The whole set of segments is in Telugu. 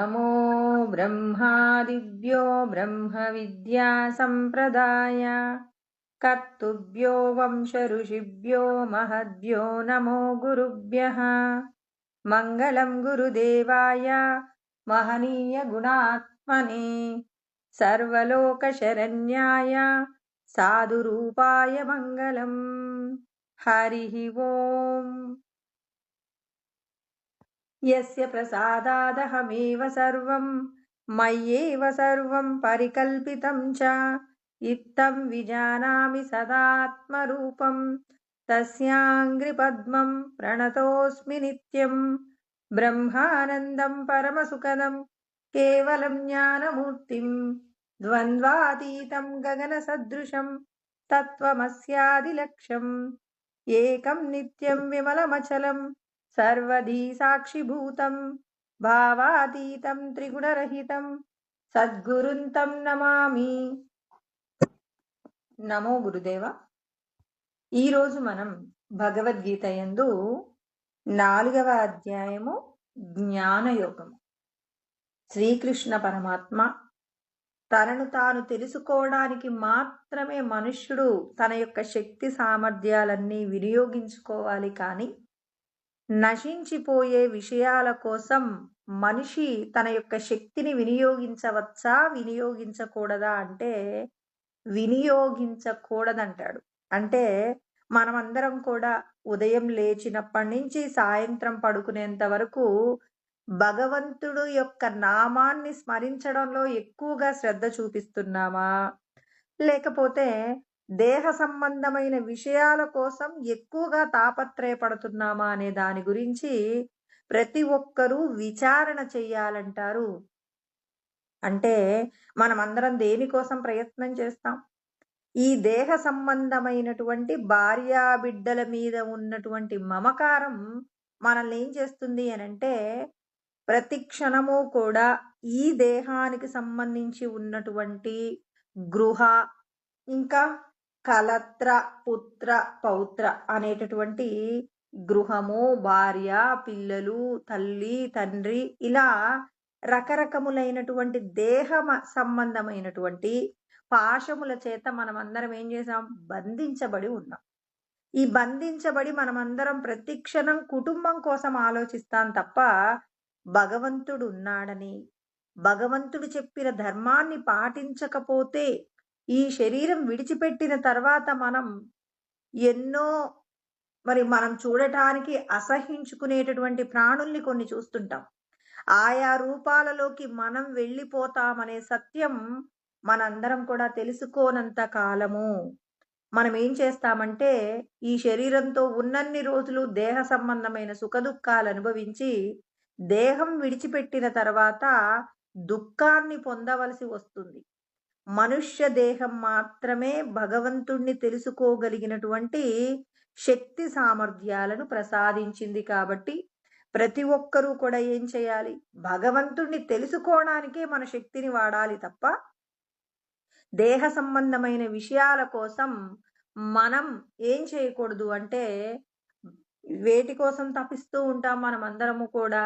नमो ब्रह्मादिभ्यो ब्रह्मविद्यासम्प्रदाय कर्तृभ्यो वंशऋषिभ्यो महद्भ्यो नमो गुरुभ्यः। मङ्गलं गुरुदेवाय महनीय गुणात्मने सर्वलोकशरण्याय साधुरूपाय मङ्गलम्। हरिः ओम्। यस्य प्रसादादहमेव सर्वं मय्येव सर्वं परिकल्पितं च इत्थं विजानामि सदात्मरूपं तस्याङ्घ्रिपद्मं प्रणतोऽस्मि नित्यं। ब्रह्मानन्दं परमसुखदं केवलं ज्ञानमूर्तिं द्वन्द्वातीतं गगनसदृशं तत्त्वमस्यादिलक्ष्यम् एकं नित्यं विमलमचलं सर्वधी साक्षिभूतं भावातीतं त्रिगुणरहितं सद्गुरुं तं నమామి। నమో గురుదేవ। ఈరోజు మనం భగవద్గీత యందు 4వ అధ్యాయము జ్ఞానయోగము। శ్రీకృష్ణ పరమాత్మ తనను తాను తెలుసుకోవడానికి మాత్రమే మనుష్యుడు తన యొక్క శక్తి సామర్థ్యాలన్నీ వినియోగించుకోవాలి, కానీ నశించిపోయే విషయాల కోసం మనిషి తన యొక్క శక్తిని వినియోగించవచ్చా వినియోగించకూడదా అంటే వినియోగించకూడదంటాడు। అంటే మనమందరం కూడా ఉదయం లేచినప్పటి నుంచి సాయంత్రం పడుకునేంత వరకు భగవంతుడు యొక్క నామాన్ని స్మరించడంలో ఎక్కువగా శ్రద్ధ చూపిస్తున్నామా, లేకపోతే దేహ సంబంధమైన విషయాల కోసం ఎక్కువగా తాపత్రయపడుతున్నామా అనే దాని గురించి ప్రతి ఒక్కరూ విచారణ చెయ్యాలంటారు। అంటే మనమందరం దేనికోసం ప్రయత్నం చేస్తాం? ఈ దేహ సంబంధమైనటువంటి భార్యా బిడ్డల మీద ఉన్నటువంటి మమకారం మనల్ని ఏం చేస్తుంది అనంటే, ప్రతి క్షణము కూడా ఈ దేహానికి సంబంధించి ఉన్నటువంటి గృహ, ఇంకా కలత్ర, పుత్ర, పౌత్ర అనేటటువంటి గృహము, భార్య, పిల్లలు, తల్లి, తండ్రి, ఇలా రకరకములైనటువంటి దేహ సంబంధమైనటువంటి పాశముల చేత మనమందరం ఏం చేసాం? బంధించబడి ఉన్నాం। ఈ బంధించబడి మనమందరం ప్రతి క్షణం కుటుంబం కోసం ఆలోచిస్తాం తప్ప భగవంతుడు ఉన్నాడని, భగవంతుడు చెప్పిన ధర్మాన్ని పాటించకపోతే ఈ శరీరం విడిచిపెట్టిన తర్వాత మనం ఎన్నో మనం చూడటానికి అసహించుకునేటటువంటి ప్రాణుల్ని కొన్ని చూస్తుంటాం। ఆయా రూపాలలోకి మనం వెళ్ళిపోతామనే సత్యం మనందరం కూడా తెలుసుకోనంత కాలము మనం ఏం చేస్తామంటే, ఈ శరీరంతో ఉన్నన్ని రోజులు దేహ సంబంధమైన సుఖదుఖాలు అనుభవించి దేహం విడిచిపెట్టిన తర్వాత దుఃఖాన్ని పొందవలసి వస్తుంది। మనుష్య దేహం మాత్రమే భగవంతుణ్ణి తెలుసుకోగలిగినటువంటి శక్తి సామర్థ్యాలను ప్రసాదించింది। కాబట్టి ప్రతి ఒక్కరూ కూడా ఏం చేయాలి? భగవంతుణ్ణి తెలుసుకోవడానికే మన శక్తిని వాడాలి తప్ప దేహ సంబంధమైన విషయాల కోసం మనం ఏం చేయకూడదు అంటే, వేటి కోసం తపిస్తూ ఉంటాం మనమందరము కూడా?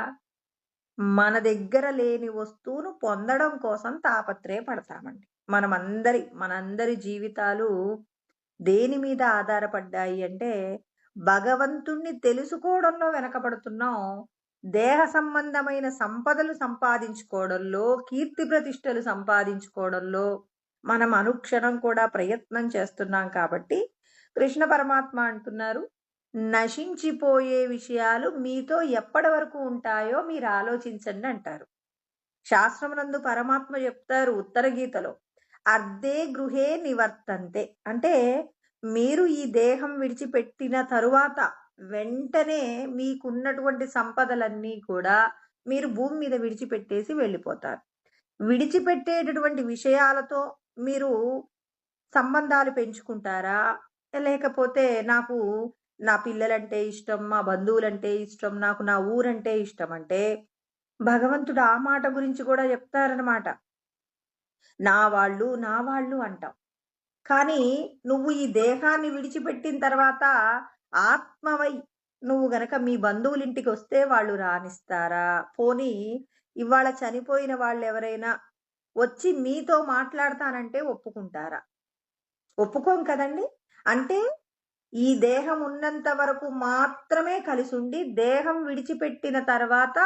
మన దగ్గర లేని వస్తువును పొందడం కోసం తాపత్రయపడతామండి। మనందరి జీవితాలు దేని మీద ఆధారపడ్డాయి అంటే, భగవంతుణ్ణి తెలుసుకోవడంలో వెనకబడుతున్నాం। దేహ సంబంధమైన సంపదలు సంపాదించుకోవడంలో, కీర్తి ప్రతిష్టలు సంపాదించుకోవడంలో మనం అనుక్షణం కూడా ప్రయత్నం చేస్తున్నాం। కాబట్టి కృష్ణ పరమాత్మ అంటున్నారు, నశించిపోయే విషయాలు మీతో ఎప్పటి వరకు ఉంటాయో మీరు ఆలోచించండి అంటారు। శాస్త్రమునందు పరమాత్మ చెప్తారు ఉత్తర గీతలో, అర్ధే గృహే నివర్తంతే, అంటే మీరు ఈ దేహం విడిచిపెట్టిన తరువాత వెంటనే మీకున్నటువంటి సంపదలన్నీ కూడా మీరు భూమి మీద విడిచిపెట్టేసి వెళ్ళిపోతారు। విడిచిపెట్టేటటువంటి విషయాలతో మీరు సంబంధాలు పెంచుకుంటారా, లేకపోతే నాకు నా పిల్లలంటే ఇష్టం, మా బంధువులంటే ఇష్టం, నాకు నా ఊరంటే ఇష్టం అంటే భగవంతుడు ఆ మాట గురించి కూడా చెప్తారనమాట। నా వాళ్ళు అంటాం, కానీ నువ్వు ఈ దేహాన్ని విడిచిపెట్టిన తర్వాత ఆత్మవై నువ్వు గనక మీ బంధువులింటికి వస్తే వాళ్ళు రానిస్తారా? పోనీ ఇవాళ చనిపోయిన వాళ్ళెవరైనా వచ్చి మీతో మాట్లాడతానంటే ఒప్పుకుంటారా? ఒప్పుకోం కదండీ! అంటే ఈ దేహం ఉన్నంత వరకు మాత్రమే కలిసుండి, దేహం విడిచిపెట్టిన తర్వాత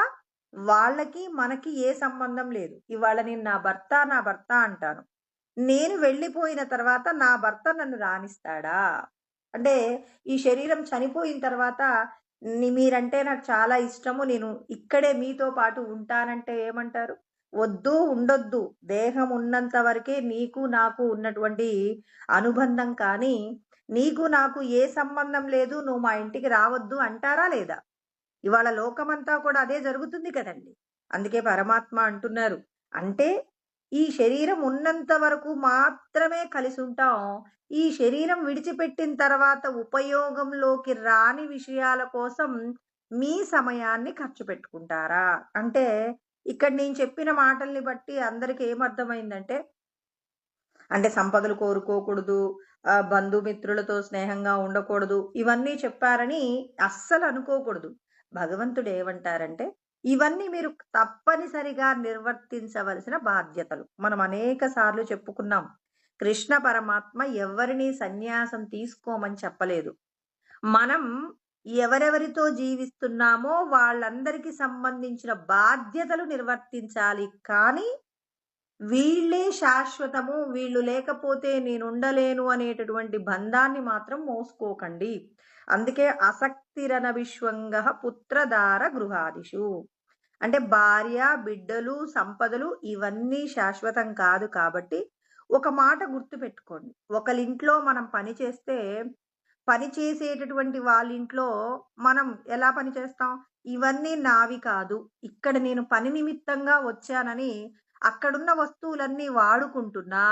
వాళ్ళకి, మనకి ఏ సంబంధం లేదు. ఇవాళ నేను నా భర్త, నా భర్త అంటాను. నేను వెళ్ళిపోయిన తర్వాత నా భర్త నన్ను రానిస్తాడా? అంటే ఈ శరీరం చనిపోయిన తర్వాత మీరంటే నాకు చాలా ఇష్టము. నేను ఇక్కడే మీతో పాటు ఉంటానంటే ఏమంటారు? వద్దు, ఉండొద్దు. దేహం ఉన్నంత వరకే నీకు, నాకు ఉన్నటువంటి అనుబంధం కానీ, నీకు నాకు ఏ సంబంధం లేదు. నువ్వు మా ఇంటికి రావద్దు అంటారా లేదా? ఇవాళ లోకమంతా కూడా అదే జరుగుతుంది కదండీ! అందుకే పరమాత్మ అంటున్నారు. అంటే ఈ శరీరం ఉన్నంత వరకు మాత్రమే కలిసుంటాం. ఈ శరీరం విడిచిపెట్టిన తర్వాత ఉపయోగంలోకి రాని విషయాల కోసం మీ సమయాన్ని ఖర్చు పెట్టుకుంటారా? అంటే ఇక్కడ నేను చెప్పిన మాటల్ని బట్టి అందరికి ఏమర్థమైందంటే, అంటే సంపదలు కోరుకోకూడదు, బంధుమిత్రులతో స్నేహంగా ఉండకూడదు, ఇవన్నీ చెప్పారని అస్సలు అనుకోకూడదు. భగవంతుడు ఏమంటారంటే, ఇవన్నీ మీరు తప్పనిసరిగా నిర్వర్తించవలసిన బాధ్యతలు. మనం అనేక సార్లు చెప్పుకున్నాం. కృష్ణ పరమాత్మ ఎవ్వరిని సన్యాసం తీసుకోమని చెప్పలేదు. మనం ఎవరెవరితో జీవిస్తున్నామో వాళ్ళందరికీ సంబంధించిన బాధ్యతలు నిర్వర్తించాలి. కానీ వీళ్ళే శాశ్వతము, వీళ్ళు లేకపోతే నేనుండలేను అనేటటువంటి బంధాన్ని మాత్రం మోసుకోకండి. అందుకే అసక్తిరన విశ్వంగః పుత్రదార గృహాదిషు. అంటే భార్య, బిడ్డలు, సంపదలు ఇవన్నీ శాశ్వతం కాదు కాబట్టి, ఒక మాట గుర్తుపెట్టుకోండి. ఒకళ్ళింట్లో మనం పని చేస్తే, పని చేసేటటువంటి వాళ్ళింట్లో మనం ఎలా పని చేస్తాం? ఇవన్నీ నావి కాదు. ఇక్కడ నేను పని నిమిత్తంగా వచ్చానని అక్కడున్న వస్తువులన్నీ వాడుకుంటున్నా,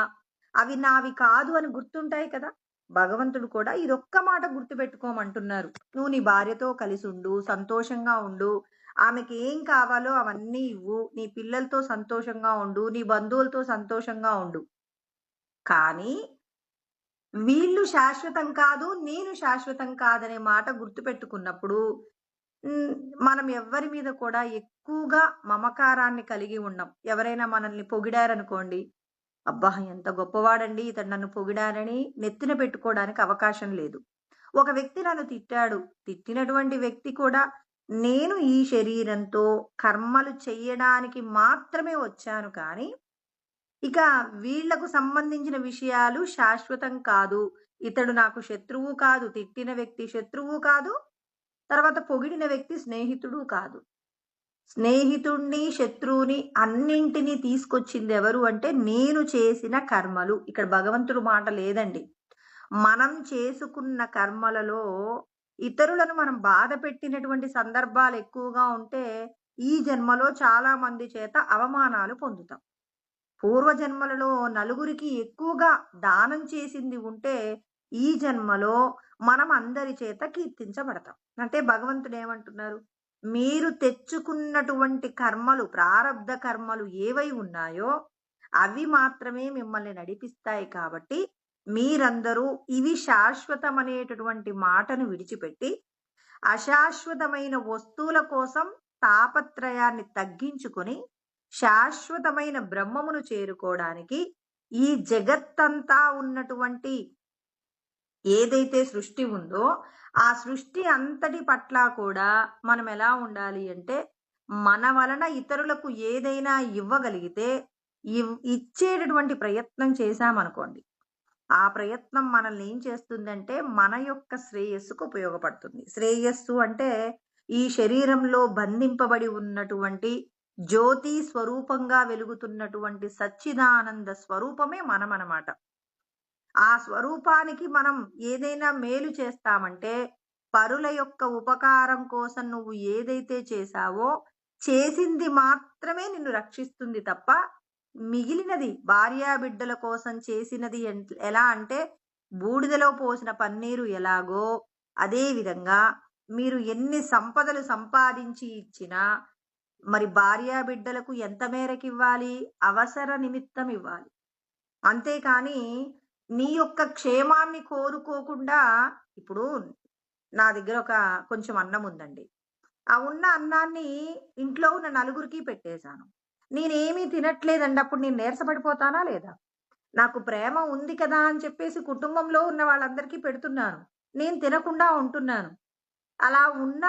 అవి నావి కాదు అని గుర్తుంటాయి కదా! భగవంతుడు కూడా ఇదొక్క మాట గుర్తుపెట్టుకోమంటున్నారు. నువ్వు నీ భార్యతో కలిసుండు, సంతోషంగా ఉండు. ఆమెకి ఏం కావాలో అవన్నీ ఇవ్వు. నీ పిల్లలతో సంతోషంగా ఉండు. నీ బంధువులతో సంతోషంగా ఉండు. కానీ వీళ్ళు శాశ్వతం కాదు, నేను శాశ్వతం కాదనే మాట గుర్తుపెట్టుకున్నప్పుడు హ్మ్. మనం ఎవ్వరి మీద కూడా ఎక్కువగా మమకారాన్ని కలిగి ఉండం. ఎవరైనా మనల్ని పొగిడారనుకోండి, అబ్బా! ఎంత గొప్పవాడండి ఇతడు నన్ను పొగిడారని నెత్తిన పెట్టుకోవడానికి అవకాశం లేదు. ఒక వ్యక్తి నన్ను తిట్టాడు. తిట్టినటువంటి వ్యక్తి కూడా నేను ఈ శరీరంతో కర్మలు చెయ్యడానికి మాత్రమే వచ్చాను కానీ, ఇక వీళ్ళకు సంబంధించిన విషయాలు శాశ్వతం కాదు. ఇతడు నాకు శత్రువు కాదు. తిట్టిన వ్యక్తి శత్రువు కాదు. తర్వాత పొగిడిన వ్యక్తి స్నేహితుడు కాదు. స్నేహితుడిని, శత్రువుని అన్నింటిని తీసుకొచ్చిందెవరు అంటే నేను చేసిన కర్మలు. ఇక్కడ భగవంతుడు మాట లేదండి. మనం చేసుకున్న కర్మలలో ఇతరులను మనం బాధపెట్టినటువంటి సందర్భాలు ఎక్కువగా ఉంటే, ఈ జన్మలో చాలా మంది చేత అవమానాలు పొందుతాం. పూర్వజన్మలలో నలుగురికి ఎక్కువగా దానం చేసింది ఉంటే, ఈ జన్మలో మనం అందరి చేత కీర్తించబడతాం. అంటే భగవంతుడు ఏమంటున్నారు? మీరు తెచ్చుకున్నటువంటి కర్మలు, ప్రారబ్ధ కర్మలు ఏవై ఉన్నాయో, అవి మాత్రమే మిమ్మల్ని నడిపిస్తాయి కాబట్టి, మీరందరూ ఇవి శాశ్వతమనేటటువంటి మాటను విడిచిపెట్టి, అశాశ్వతమైన వస్తువుల కోసం తాపత్రయాన్ని తగ్గించుకొని, శాశ్వతమైన బ్రహ్మమును చేరుకోవడానికి ఈ జగత్తంతా ఉన్నటువంటి ఏదైతే సృష్టి ఉందో, ఆ సృష్టి అంతటి పట్ల కూడా మనం ఎలా ఉండాలి అంటే, మన వలన ఇతరులకు ఏదైనా ఇవ్వగలిగితే, ఇచ్చేటటువంటి ప్రయత్నం చేశామనుకోండి. ఆ ప్రయత్నం మనల్ని ఏం చేస్తుందంటే, మన యొక్క శ్రేయస్సుకు ఉపయోగపడుతుంది. శ్రేయస్సు అంటే, ఈ శరీరంలో బంధింపబడి ఉన్నటువంటి జ్యోతి స్వరూపంగా వెలుగుతున్నటువంటి సచ్చిదానంద స్వరూపమే మనమనమాట. ఆ స్వరూపానికి మనం ఏదైనా మేలు చేస్తామంటే, పరుల యొక్క ఉపకారం కోసం నువ్వు ఏదైతే చేశావో, చేసింది మాత్రమే నిన్ను రక్షిస్తుంది తప్ప, మిగిలినది భార్యాబిడ్డల కోసం చేసినది ఎలా అంటే, బూడిదలో పోసిన పన్నీరు ఎలాగో, అదే విధంగా మీరు ఎన్ని సంపదలు సంపాదించి ఇచ్చినా, మరి భార్యాబిడ్డలకు ఎంత మేరకివ్వాలి? అవసర నిమిత్తం ఇవ్వాలి. అంతేకానీ, నీ యొక్క క్షేమాన్ని కోరుకోకుండా ఇప్పుడు నా దగ్గర కొంచెం అన్నం ఉందండి. ఆ ఉన్న అన్నాన్ని ఇంట్లో ఉన్న నలుగురికి పెట్టేశాను. నేనేమీ తినట్లేదండి. అప్పుడు నేను నీరసపడిపోతానా లేదా? నాకు ప్రేమ ఉంది కదా అని చెప్పేసి కుటుంబంలో ఉన్న వాళ్ళందరికీ పెడుతున్నాను. నేను తినకుండా ఉంటున్నాను. అలా ఉన్న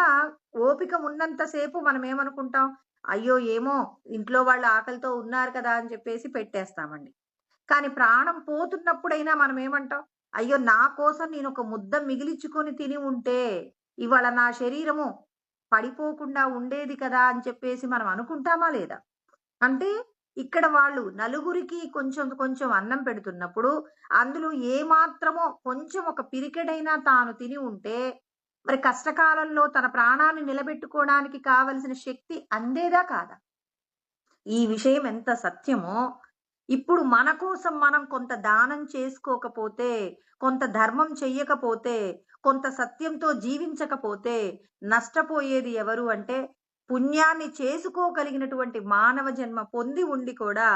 ఓపిక ఉన్నంత సేపు మనమేమనుకుంటాం, అయ్యో! ఏమో ఇంట్లో వాళ్ళు ఆకలితో ఉన్నారు కదా అని చెప్పేసి పెట్టేస్తామండి. కానీ ప్రాణం పోతున్నప్పుడైనా మనమేమంటాం, అయ్యో! నా కోసం నేనొక ముద్ద మిగిలిచ్చుకొని తిని ఉంటే, ఇవాళ నా శరీరము పడిపోకుండా ఉండేది కదా అని చెప్పేసి మనం అనుకుంటామా లేదా? అంటే ఇక్కడ వాళ్ళు నలుగురికి కొంచెం కొంచెం అన్నం పెడుతున్నప్పుడు, అందులో ఏమాత్రమో కొంచెం ఒక పిరికెడైనా తాను తిని ఉంటే, మరి కష్టకాలంలో తన ప్రాణాన్ని నిలబెట్టుకోవడానికి కావలసిన శక్తి అందేదా కాదా? ఈ విషయం ఎంత సత్యమో, ఇప్పుడు మన కోసం మనం కొంత దానం చేసుకోకపోతే, కొంత ధర్మం చెయ్యకపోతే, కొంత సత్యంతో జీవించకపోతే, నష్టపోయేది ఎవరు అంటే, పుణ్యాన్ని చేసుకోగలిగినటువంటి మానవ జన్మ పొంది ఉండి కూడా,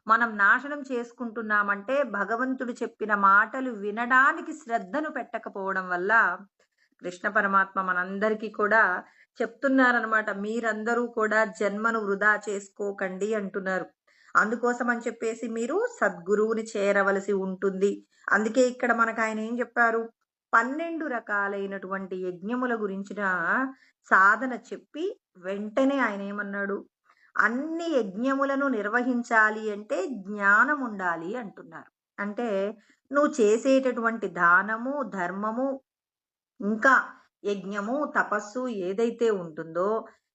మనం నాశనం చేసుకుంటున్నామంటే, భగవంతుడు చెప్పిన మాటలు వినడానికి శ్రద్ధను పెట్టకపోవడం వల్ల, కృష్ణ పరమాత్మ మనందరికీ కూడా చెప్తున్నారనమాట. మీరందరూ కూడా జన్మను వృధా చేసుకోకండి అంటున్నారు. అందుకోసం అని చెప్పేసి మీరు సద్గురువుని చేరవలసి ఉంటుంది. అందుకే ఇక్కడ మనకాయన ఏం చెప్పారు? 12 రకాలైనటువంటి యజ్ఞముల గురించిన సాధన చెప్పి, వెంటనే ఆయన ఏమన్నాడు? అన్ని యజ్ఞములను నిర్వహించాలి అంటే జ్ఞానం ఉండాలి అంటున్నారు. అంటే నువ్వు చేసేటటువంటి దానము, ధర్మము ఇంకా యజ్ఞము, తపస్సు ఏదైతే ఉంటుందో,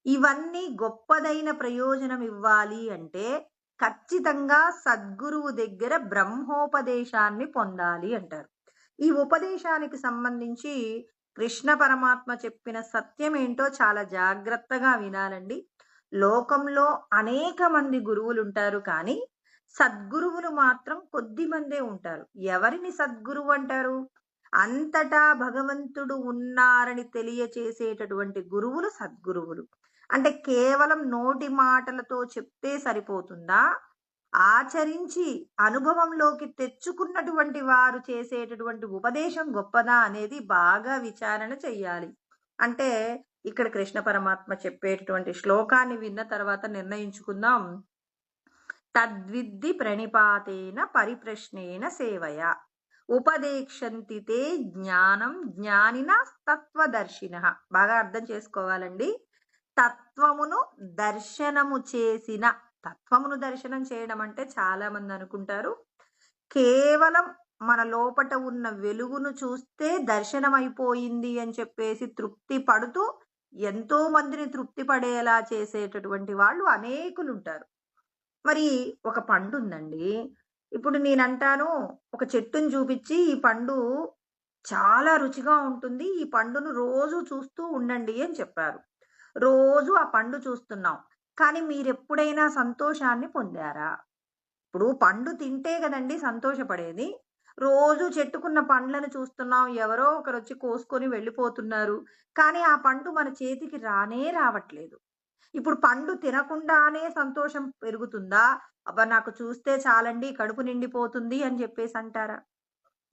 ఇవన్నీ గొప్పదైన ప్రయోజనం ఇవ్వాలి అంటే, ఖచ్చితంగా సద్గురువు దగ్గర బ్రహ్మోపదేశాన్ని పొందాలి అంటారు. ఈ ఉపదేశానికి సంబంధించి కృష్ణ పరమాత్మ చెప్పిన సత్యమేంటో చాలా జాగ్రత్తగా వినాలండి. లోకంలో అనేక మంది గురువులుంటారు కానీ, సద్గురువులు మాత్రం కొద్ది మందే ఉంటారు. ఎవరిని సద్గురువు అంటారు? అంతటా భగవంతుడు ఉన్నారని తెలియచేసేటటువంటి గురువులు సద్గురువులు. అంటే కేవలం నోటి మాటలతో చెప్తే సరిపోతుందా? ఆచరించి అనుభవంలోకి తెచ్చుకున్నటువంటి వారు చేసేటటువంటి ఉపదేశం గొప్పదా అనేది బాగా విచారణ చెయ్యాలి. అంటే ఇక్కడ కృష్ణ పరమాత్మ చెప్పేటటువంటి శ్లోకాన్ని విన్న తర్వాత నిర్ణయించుకుందాం. తద్విద్ధి ప్రణిపాతేన పరిప్రశ్నేన సేవయ ఉపదేక్షంతి తే జ్ఞానం జ్ఞానిన తత్వదర్శిన. బాగా అర్థం చేసుకోవాలండి. తత్వమును దర్శనము చేసిన, తత్వమును దర్శనం చేయడం అంటే చాలా మంది అనుకుంటారు కేవలం మన లోపట ఉన్న వెలుగును చూస్తే దర్శనం అయిపోయింది అని చెప్పేసి తృప్తి పడుతూ ఎంతో మందిని తృప్తి పడేలా చేసేటటువంటి వాళ్ళు అనేకులుంటారు. మరి ఒక పండు ఉందండి. ఇప్పుడు నేనంటాను, ఒక చెట్టుని చూపిచ్చి, "ఈ పండు చాలా రుచిగా ఉంటుంది. ఈ పండును రోజు చూస్తూ ఉండండి" అని చెప్పారు. రోజు ఆ పండు చూస్తున్నాం. కానీ మీరెప్పుడైనా సంతోషాన్ని పొందారా? ఇప్పుడు పండు తింటే గదండీ సంతోషపడేది. రోజు చెట్టుకున్న పండ్లను చూస్తున్నాం. ఎవరో ఒకరొచ్చి కోసుకొని వెళ్ళిపోతున్నారు. కానీ ఆ పండు మన చేతికి రానే రావట్లేదు. ఇప్పుడు పండు తినకుండానే సంతోషం పెరుగుతుందా? అబ్బా! నాకు చూస్తే చాలండి కడుపు నిండిపోతుంది అని జెప్పేసంటారా?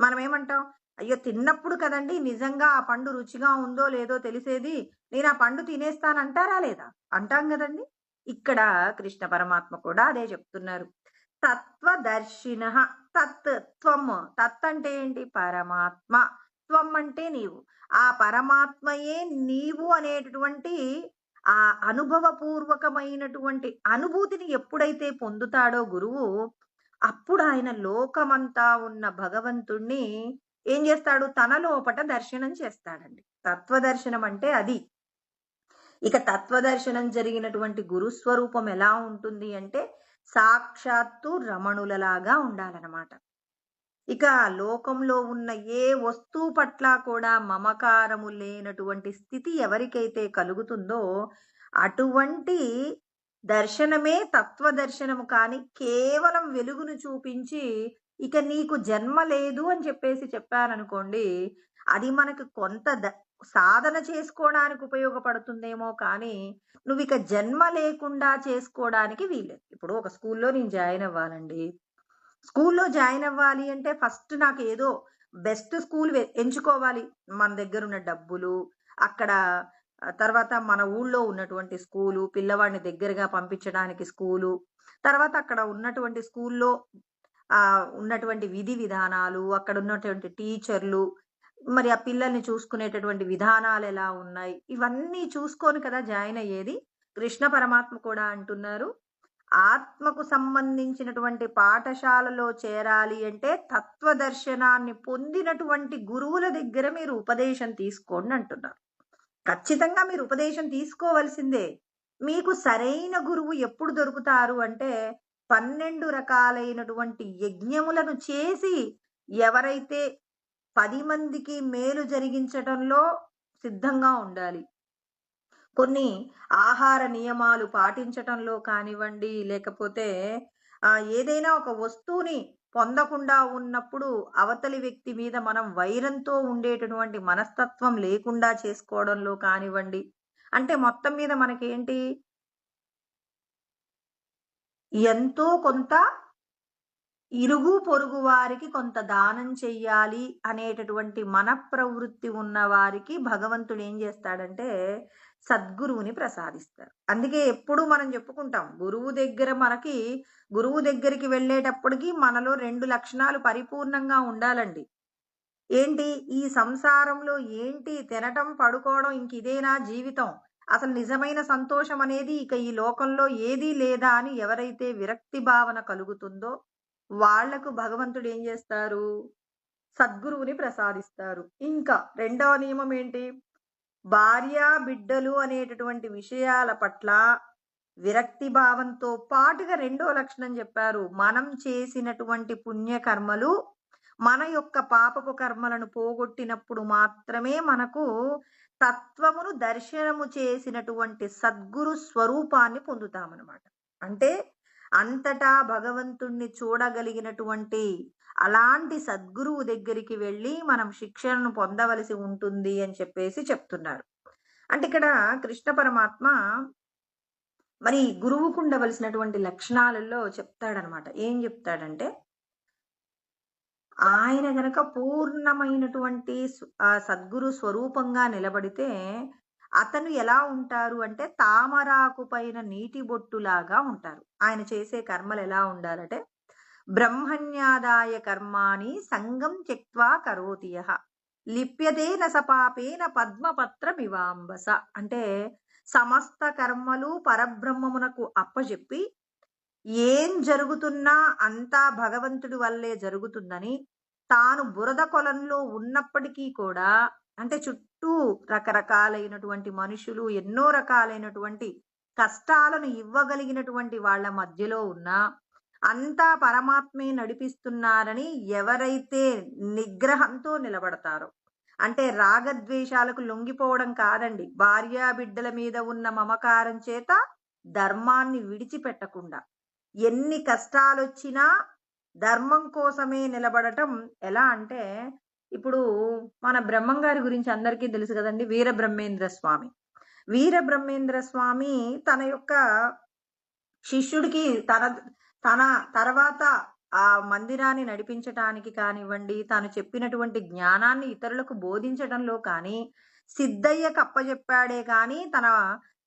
మనమేమంటాం? అయ్యో! తిన్నప్పుడు కదండీ నిజంగా ఆ పండు రుచిగా ఉందో లేదో తెలిసేది. నేను ఆ పండు తినేస్తానంటారా లేదా? అంటాం గదండీ! ఇక్కడ కృష్ణ పరమాత్మ కూడా అదే చెప్తున్నారు. తత్వదర్శినః. తత్ త్వం. తత్ అంటే ఏంటి? పరమాత్మ. త్వం అంటే నీవు. ఆ పరమాత్మయే నీవు అనేటటువంటి ఆ అనుభవపూర్వకమైనటువంటి అనుభూతిని ఎప్పుడైతే పొందుతాడో గురువు, అప్పుడు ఆయన లోకమంతా ఉన్న భగవంతుణ్ణి ఏం చేస్తాడు? తన లోపట దర్శనం చేస్తాడండి. తత్వదర్శనం అంటే అది. ఇక తత్వదర్శనం జరిగినటువంటి గురుస్వరూపం ఎలా ఉంటుంది అంటే, సాక్షాత్తు రమణులలాగా ఉండాలనమాట. ఇక లోకంలో ఉన్న ఏ వస్తువు పట్ల కూడా మమకారము లేనటువంటి స్థితి ఎవరికైతే కలుగుతుందో, అటువంటి దర్శనమే తత్వదర్శనము కానీ, కేవలం వెలుగును చూపించి, ఇక నీకు జన్మ లేదు అని చెప్పేసి చెప్పారనుకోండి, అది మనకు కొంత సాధన చేసుకోవడానికి ఉపయోగపడుతుందేమో కానీ, నువ్విక జన్మ లేకుండా చేసుకోవడానికి వీల్లేదు. ఇప్పుడు ఒక స్కూల్లో నేను జాయిన్ అవ్వాలండి. స్కూల్లో జాయిన్ అవ్వాలి అంటే ఫస్ట్ నాకేదో బెస్ట్ స్కూల్ ఎంచుకోవాలి. మన దగ్గరున్న డబ్బులు, అక్కడ తర్వాత మన ఊళ్ళో ఉన్నటువంటి స్కూలు, పిల్లవాడిని దగ్గరగా పంపించడానికి స్కూలు, తర్వాత అక్కడ ఉన్నటువంటి స్కూల్లో ఉన్నటువంటి విధి విధానాలు, అక్కడ ఉన్నటువంటి టీచర్లు, మరి ఆ పిల్లల్ని చూసుకునేటటువంటి విధానాలెలా ఉన్నాయి, ఇవన్నీ చూసుకొని కదా జాయిన్ అయ్యేది. కృష్ణ పరమాత్మ కూడా అంటున్నారు, ఆత్మకు సంబంధించినటువంటి పాఠశాలలో చేరాలి అంటే తత్వదర్శనాన్ని పొందినటువంటి గురువుల దగ్గర మీరు ఉపదేశం తీసుకోండి అంటున్నారు. ఖచ్చితంగా మీరు ఉపదేశం తీసుకోవలసిందే. మీకు సరైన గురువు ఎప్పుడు దొరుకుతారు అంటే 12 రకాలైనటువంటి యజ్ఞములను చేసి ఎవరైతే 10 మందికి మేలు జరిగించటంలో సిద్ధంగా ఉండాలి. కొన్ని ఆహార నియమాలు పాటించటంలో కానివ్వండి, లేకపోతే ఏదైనా ఒక వస్తువుని పొందకుండా ఉన్నప్పుడు అవతలి వ్యక్తి మీద మనం వైరంతో ఉండేటటువంటి మనస్తత్వం లేకుండా చేసుకోవడంలో కానివ్వండి. అంటే మొత్తం మీద మనకేంటి, ఎంతో కొంత ఇరుగు పొరుగు వారికి కొంత దానం చెయ్యాలి అనేటటువంటి మనఃప్రవృత్తి ఉన్న వారికి భగవంతుడు ఏం చేస్తాడంటే సద్గురువుని ప్రసాదిస్తారు. అందుకే ఎప్పుడు మనం చెప్పుకుంటాం, గురువు దగ్గరికి వెళ్ళేటప్పటికి మనలో 2 లక్షణాలు పరిపూర్ణంగా ఉండాలండి. ఏంటి, ఈ సంసారంలో ఏంటి తినటం పడుకోవడం, ఇంక ఇదేనా జీవితం, అసలు నిజమైన సంతోషం అనేది ఇక ఈ లోకంలో ఏదీ లేదా అని ఎవరైతే విరక్తి భావన కలుగుతుందో వాళ్లకు భగవంతుడు ఏం చేస్తారు, సద్గురువుని ప్రసాదిస్తారు. ఇంకా రెండవ నియమం ఏంటి, భార్య బిడ్డలు అనేటటువంటి విషయాల పట్ల విరక్తి భావంతో పాటుగా రెండో లక్షణం చెప్పారు, మనం చేసినటువంటి పుణ్యకర్మలు మన యొక్క పాపపు కర్మలను పోగొట్టినప్పుడు మాత్రమే మనకు తత్వమును దర్శనము చేసినటువంటి సద్గురు స్వరూపాన్ని పొందుతామన్నమాట. అంటే అంతటా భగవంతుణ్ణి చూడగలిగినటువంటి అలాంటి సద్గురువు దగ్గరికి వెళ్ళి మనం శిక్షణను పొందవలసి ఉంటుంది అని చెప్పేసి చెప్తున్నారు. అంటే ఇక్కడ కృష్ణ పరమాత్మ మరి గురువుకు ఉండవలసినటువంటి లక్షణాలలో చెప్తాడనమాట. ఏం చెప్తాడంటే, ఆయన గనక పూర్ణమైనటువంటి సద్గురు స్వరూపంగా నిలబడితే అతను ఎలా ఉంటారు అంటే తామరాకు పైన నీటి బొట్టులాగా ఉంటారు. ఆయన చేసే కర్మలు ఎలా ఉండాలంటే, బ్రహ్మణ్యాదాయ కర్మాణి సంగం త్యక్త్వా కరోతి యః లిప్యతేన సపాపేన పద్మపత్రమివాంబస. అంటే సమస్త కర్మలు పరబ్రహ్మమునకు అప్పజెప్పి ఏం జరుగుతున్నా అంతా భగవంతుడి వల్లే జరుగుతుందని, తాను బురద కొలంలో ఉన్నప్పటికీ కూడా, అంటే చుట్టూ రకరకాలైనటువంటి మనుషులు ఎన్నో రకాలైనటువంటి కష్టాలను ఇవ్వగలిగినటువంటి వాళ్ళ మధ్యలో ఉన్నా అంతా పరమాత్మే నడిపిస్తున్నారని ఎవరైతే నిగ్రహంతో నిలబడతారో, అంటే రాగద్వేషాలకు లొంగిపోవడం కాదండి, భార్యా బిడ్డల మీద ఉన్న మమకారం చేత ధర్మాన్ని విడిచిపెట్టకుండా ఎన్ని కష్టాలొచ్చినా ధర్మం కోసమే నిలబడటం. ఎలా అంటే, ఇప్పుడు మన బ్రహ్మంగారి గురించి అందరికీ తెలుసు కదండి, వీరబ్రహ్మేంద్ర స్వామి. వీరబ్రహ్మేంద్ర స్వామి తన యొక్క శిష్యుడికి తన తర్వాత ఆ మందిరాన్ని నడిపించటానికి కానివ్వండి, తాను చెప్పినటువంటి జ్ఞానాన్ని ఇతరులకు బోధించడంలో కానీ, సిద్ధయ్యకు అప్పచెప్పాడే కానీ తన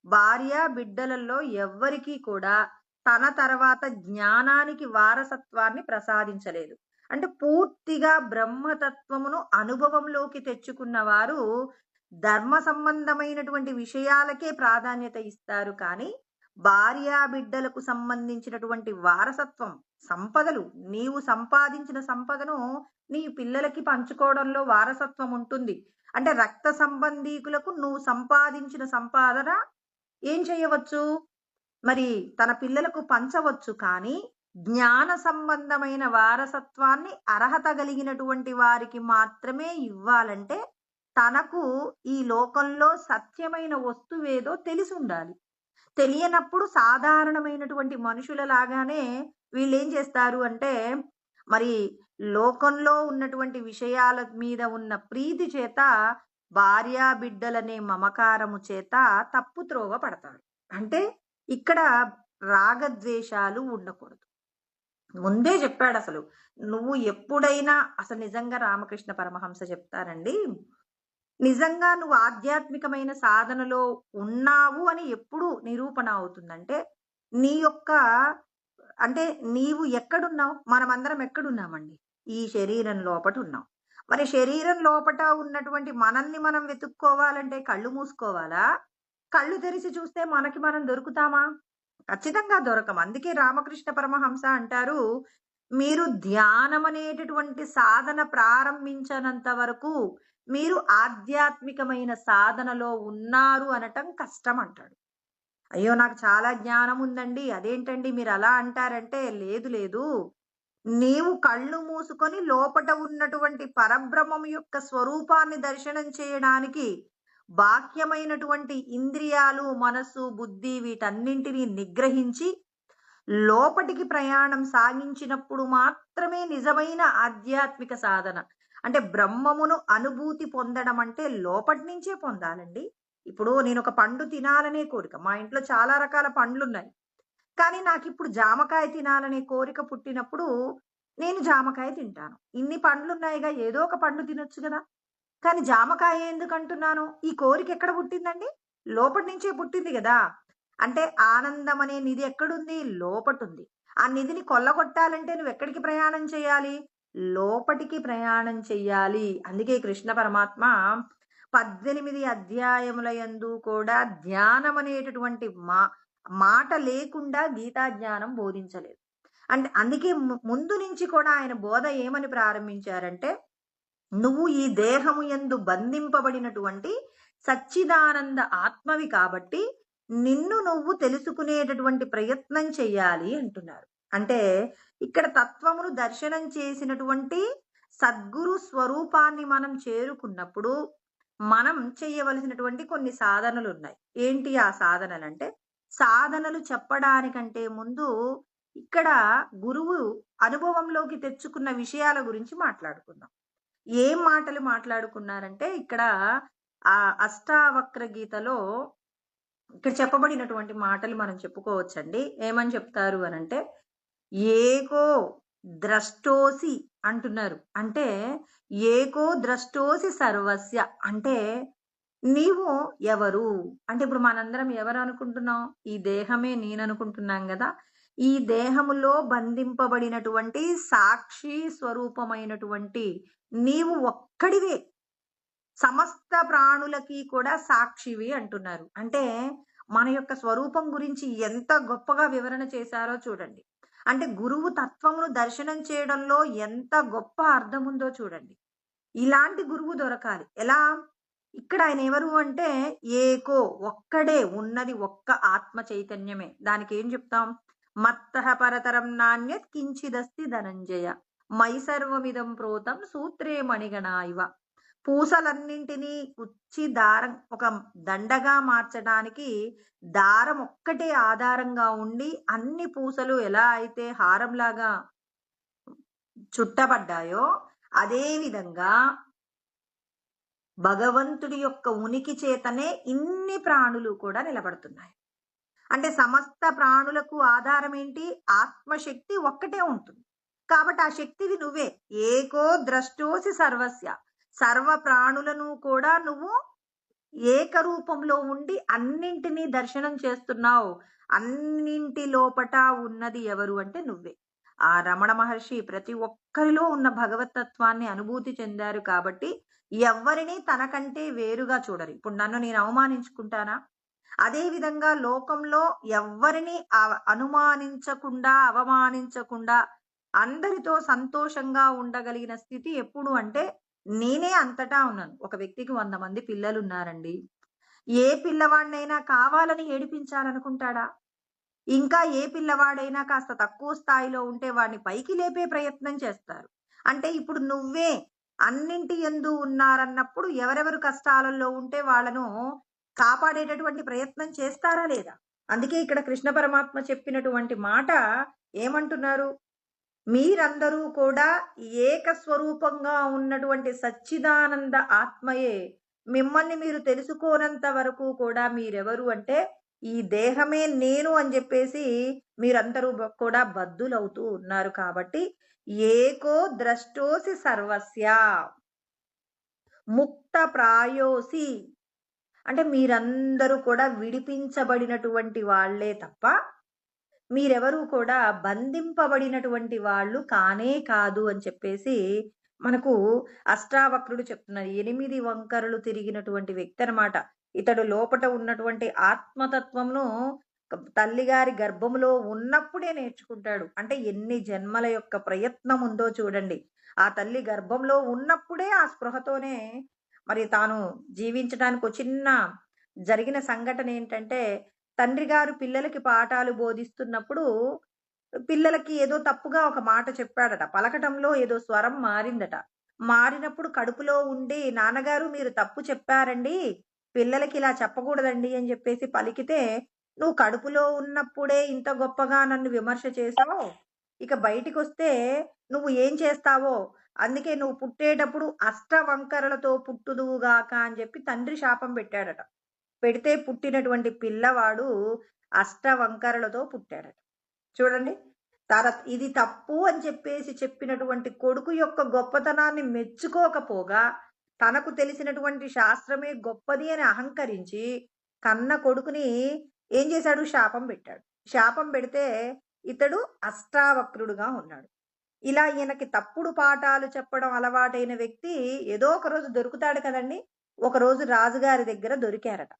భార్య బిడ్డలలో ఎవ్వరికీ కూడా తన తర్వాత జ్ఞానానికి వారసత్వాన్ని ప్రసాదించలేదు. అంటే పూర్తిగా బ్రహ్మతత్వమును అనుభవంలోకి తెచ్చుకున్న వారు ధర్మ సంబంధమైనటువంటి విషయాలకే ప్రాధాన్యత ఇస్తారు. కానీ భార్యా బిడ్డలకు సంబంధించినటువంటి వారసత్వం సంపదలు, నీవు సంపాదించిన సంపదను నీ పిల్లలకి పంచుకోవడంలో వారసత్వం ఉంటుంది. అంటే రక్త సంబంధీకులకు నువ్వు సంపాదించిన సంపాదన ఏం చేయవచ్చు, మరి తన పిల్లలకు పంచవచ్చు. కానీ జ్ఞాన సంబంధమైన వారసత్వాన్ని అర్హత కలిగినటువంటి వారికి మాత్రమే ఇవ్వాలంటే తనకు ఈ లోకంలో సత్యమైన వస్తువేదో తెలిసి ఉండాలి. తెలియనప్పుడు సాధారణమైనటువంటి మనుషుల లాగానే వీళ్ళేం చేస్తారు అంటే, మరి లోకంలో ఉన్నటువంటి విషయాల మీద ఉన్న ప్రీతి చేత భార్యా బిడ్డలనే మమకారము చేత తప్పు త్రోవ పడతారు. అంటే ఇక్కడ రాగద్వేషాలు ఉండకూడదు. ముందే చెప్పాడు అసలు. నువ్వు ఎప్పుడైనా అసలు నిజంగా రామకృష్ణ పరమహంస చెప్తారండి, నిజంగా నువ్వు ఆధ్యాత్మికమైన సాధనలో ఉన్నావు అని ఎప్పుడు నిరూపణ అవుతుందంటే, నీ యొక్క అంటే నీవు ఎక్కడున్నావు? మనమందరం ఎక్కడున్నామండి? ఈ శరీరం లోపట ఉన్నాం. మరి శరీరం లోపట ఉన్నటువంటి మనల్ని మనం వెతుక్కోవాలంటే కళ్ళు మూసుకోవాలా? కళ్ళు తెరిచి చూస్తే మనకి మనం దొరుకుతామా? ఖచ్చితంగా దొరకం. అందుకే రామకృష్ణ పరమహంస అంటారు, మీరు ధ్యానం అనేటటువంటి సాధన ప్రారంభించనంత వరకు మీరు ఆధ్యాత్మికమైన సాధనలో ఉన్నారు అనటం కష్టం అంటాడు. అయ్యో! నాకు చాలా జ్ఞానం ఉందండి. అదేంటండి మీరు అలా అంటారంటే, లేదు లేదు. నీవు కళ్ళు మూసుకొని లోపట ఉన్నటువంటి పరబ్రహ్మం యొక్క స్వరూపాన్ని దర్శనం చేయడానికి బాహ్యమైనటువంటి ఇంద్రియాలు, మనస్సు, బుద్ధి వీటన్నింటిని నిగ్రహించి లోపటికి ప్రయాణం సాగించినప్పుడు మాత్రమే నిజమైన ఆధ్యాత్మిక సాధన. అంటే బ్రహ్మమును అనుభూతి పొందడం అంటే లోపటి నుంచే పొందాలండి. ఇప్పుడు నేనొక పండు తినాలనే కోరిక. మా ఇంట్లో చాలా రకాల పండ్లున్నాయి. కానీ నాకిప్పుడు జామకాయ తినాలనే కోరిక పుట్టినప్పుడు నేను జామకాయ తింటాను. ఇన్ని పండ్లున్నాయిగా ఏదో ఒక పండు తినొచ్చు గదా! కానీ జామకాయ ఎందుకంటున్నాను? ఈ కోరిక ఎక్కడ పుట్టిందండి? లోపటి నుంచే పుట్టింది గదా! అంటే ఆనందం అనే నిధి ఎక్కడుంది? లోపటుంది. ఆ నిధిని కొల్లగొట్టాలంటే నువ్వెక్కడికి ప్రయాణం చేయాలి? లోపటికి ప్రయాణం చెయ్యాలి. అందుకే కృష్ణ పరమాత్మ 18 అధ్యాయముల యందు కూడా ధ్యానం అనేటటువంటి మాట లేకుండా గీతా జ్ఞానం బోధించలేదు. అంటే అందుకే ముందు నుంచి కూడా ఆయన బోధ ఏమని ప్రారంభించారంటే, నువ్వు ఈ దేహము యందు బంధింపబడినటువంటి సచ్చిదానంద ఆత్మవి కాబట్టి నిన్ను నువ్వు తెలుసుకునేటటువంటి ప్రయత్నం చెయ్యాలి అంటున్నారు. అంటే ఇక్కడ తత్వమును దర్శనం చేసినటువంటి సద్గురు స్వరూపాన్ని మనం చేరుకున్నప్పుడు మనం చేయవలసినటువంటి కొన్ని సాధనలు ఉన్నాయి. ఏంటి ఆ సాధనలంటే, సాధనలు చెప్పడానికంటే ముందు ఇక్కడ గురువు అనుభవంలోకి తెచ్చుకున్న విషయాల గురించి మాట్లాడుకుందాం. ఏం మాటలు మాట్లాడుకున్నారంటే ఇక్కడ ఆ అష్టావక్ర గీతలో ఇక్కడ చెప్పబడినటువంటి మాటలు మనం చెప్పుకోవచ్చండి. ఏమని చెప్తారు అనంటే, ఏకో ద్రష్టోసి అంటున్నారు. అంటే ఏకో ద్రష్టోసి సర్వస్య అంటే నీవు ఎవరు? అంటే ఇప్పుడు మనందరం ఎవరు అనుకుంటున్నాం? ఈ దేహమే నేననుకుంటున్నాం గదా! ఈ దేహములో బంధింపబడినటువంటి సాక్షి స్వరూపమైనటువంటి నీవు ఒక్కడివే. సమస్త ప్రాణులకి కూడా సాక్షివి అంటున్నారు. అంటే మన యొక్క స్వరూపం గురించి ఎంత గొప్పగా వివరణ చేశారో చూడండి. అంటే గురువు తత్వమును దర్శనం చేయడంలో ఎంత గొప్ప అర్థం ఉందో చూడండి. ఇలాంటి గురువు దొరకాలి. ఎలా? ఇక్కడ ఆయన ఎవరు అంటే ఏకో ఒక్కడే ఉన్నది ఒక్క ఆత్మ చైతన్యమే. దానికి ఏం చెప్తాం? మత్తః పరతరం నాణ్యత్ కించిదస్తి ధనంజయ. మై సర్వమిదం ప్రోతం సూత్రే మణిగణా ఇవ. పూసలన్నింటినీ కుచ్చి దారం ఒక దండగా మార్చడానికి దారం ఒక్కటే ఆధారంగా ఉండి అన్ని పూసలు ఎలా అయితే హారంలాగా చుట్టబడ్డాయో అదే విధంగా భగవంతుడి యొక్క ఉనికి చేతనే ఇన్ని ప్రాణులు కూడా నిలబడుతున్నాయి. అంటే సమస్త ప్రాణులకు ఆధారం ఏంటి? ఆత్మశక్తి ఒక్కటే ఉంటుంది. కాబట్టి ఆ శక్తివి నువ్వే. ఏకో ద్రష్టోసి సర్వస్య. సర్వ ప్రాణులను కూడా నువ్వు ఏకరూపంలో ఉండి అన్నింటినీ దర్శనం చేస్తున్నావు. అన్నింటి లోపట ఉన్నది ఎవరు అంటే నువ్వే. ఆ రమణ మహర్షి ప్రతి ఒక్కరిలో ఉన్న భగవతత్వాన్ని అనుభూతి చెందారు కాబట్టి ఎవ్వరిని తనకంటే వేరుగా చూడరు. ఇప్పుడు నన్ను నేను అవమానించుకుంటానా? అదే విధంగా లోకంలో ఎవ్వరిని అనుమానించకుండా, అవమానించకుండా అందరితో సంతోషంగా ఉండగలిగిన స్థితి ఎప్పుడు అంటే నేనే అంతటా ఉన్నాను. ఒక వ్యక్తికి 100 మంది పిల్లలున్నారండి. ఏ పిల్లవాడినైనా కావాలని ఏడిపించాలనుకుంటాడా? ఇంకా ఏ పిల్లవాడైనా కాస్త తక్కువ స్థాయిలో ఉంటే వాడిని పైకి లేపే ప్రయత్నం చేస్తారు. అంటే ఇప్పుడు నువ్వే అన్నింటి యందు ఉన్నారన్నప్పుడు ఎవరెవరు కష్టాలలో ఉంటే వాళ్ళను కాపాడేటటువంటి ప్రయత్నం చేస్తారా లేదా? అందుకే ఇక్కడ కృష్ణ పరమాత్మ చెప్పినటువంటి మాట ఏమంటున్నారు? మీరందరూ కూడా ఏకస్వరూపంగా ఉన్నటువంటి సచ్చిదానంద ఆత్మయే. మిమ్మల్ని మీరు తెలుసుకోనంత వరకు కూడా మీరెవరు అంటే ఈ దేహమే నేను అని చెప్పేసి మీరందరూ కూడా బద్ధులవుతూ ఉన్నారు. కాబట్టి ఏకో ద్రష్టోసి సర్వస్య. ముక్త ప్రాయోసి అంటే మీరందరూ కూడా విడిపించబడినటువంటి వాళ్ళే తప్ప మీరెవరూ కూడా బంధింపబడినటువంటి వాళ్ళు కానే కాదు అని చెప్పేసి మనకు అష్టావక్రుడు చెప్తున్నారు. 8 వంకరలు తిరిగినటువంటి వ్యక్తి అనమాట. ఇతడు లోపట ఉన్నటువంటి ఆత్మతత్వమును తల్లిగారి గర్భములో ఉన్నప్పుడే నేర్చుకుంటాడు. అంటే ఎన్ని జన్మల యొక్క ప్రయత్నం ఉందో చూడండి. ఆ తల్లి గర్భంలో ఉన్నప్పుడే ఆ స్పృహతోనే మరి తాను జీవించడానికి ఒక చిన్న జరిగిన సంఘటన ఏంటంటే తండ్రి గారు పిల్లలకి పాఠాలు బోధిస్తున్నప్పుడు, పిల్లలకి ఏదో తప్పుగా ఒక మాట చెప్పాడట. పలకటంలో ఏదో స్వరం మారిందట. మారినప్పుడు కడుపులో ఉండి, "నాన్నగారు మీరు తప్పు చెప్పారండి. పిల్లలకి ఇలా చెప్పకూడదండి" అని జెప్పేసి పలికితే, "నువ్వు కడుపులో ఉన్నప్పుడే ఇంత గొప్పగా నన్ను విమర్శ చేశావు. ఇక బయటికొస్తే నువ్వు ఏం చేస్తావో, అందుకే నువ్వు పుట్టేటప్పుడు అష్టవంకరలతో పుట్టుదువుగాక" అని జెప్పి తండ్రి శాపం పెట్టాడట. పెడితే పుట్టినటువంటి పిల్లవాడు అష్టవంకరలతో పుట్టాడట. చూడండి. ఇది తప్పు అని చెప్పేసి చెప్పినటువంటి కొడుకు యొక్క గొప్పతనాన్ని మెచ్చుకోకపోగా, తనకు తెలిసినటువంటి శాస్త్రమే గొప్పది అని అహంకరించి, కన్న కొడుకుని ఏం చేశాడు? శాపం పెట్టాడు. శాపం పెడితే ఇతడు అష్టావక్రుడుగా ఉన్నాడు. ఇలా ఈయనకి తప్పుడు పాఠాలు చెప్పడం అలవాటైన వ్యక్తి ఏదో ఒక రోజు దొరుకుతాడు కదండీ! ఒకరోజు రాజుగారి దగ్గర దొరికారట.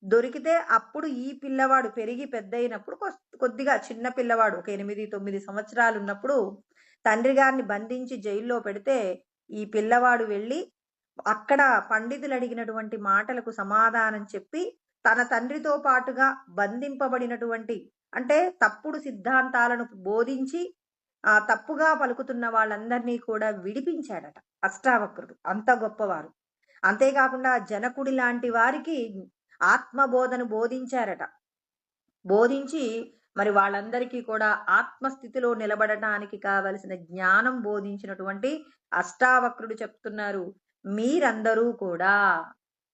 దొరికితే అప్పుడు ఈ పిల్లవాడు పెరిగి పెద్దయినప్పుడు కొద్దిగా చిన్న పిల్లవాడు ఒక 8, 9 సంవత్సరాలున్నప్పుడు తండ్రి గారిని బంధించి జైల్లో పెడితే, ఈ పిల్లవాడు వెళ్ళి అక్కడ పండితులు అడిగినటువంటి మాటలకు సమాధానం చెప్పి, తన తండ్రితో పాటుగా బంధింపబడినటువంటి అంటే తప్పుడు సిద్ధాంతాలను బోధించి, తప్పుగా పలుకుతున్న వాళ్ళందరినీ కూడా విడిపించాడట అష్టావక్రుడు. అంత గొప్పవారు. అంతేకాకుండా జనకుడి లాంటి వారికి ఆత్మబోధను బోధించారట. బోధించి మరి వాళ్ళందరికీ కూడా ఆత్మస్థితిలో నిలబడటానికి కావలసిన జ్ఞానం బోధించినటువంటి అష్టావక్రుడు చెప్తున్నారు, మీరందరూ కూడా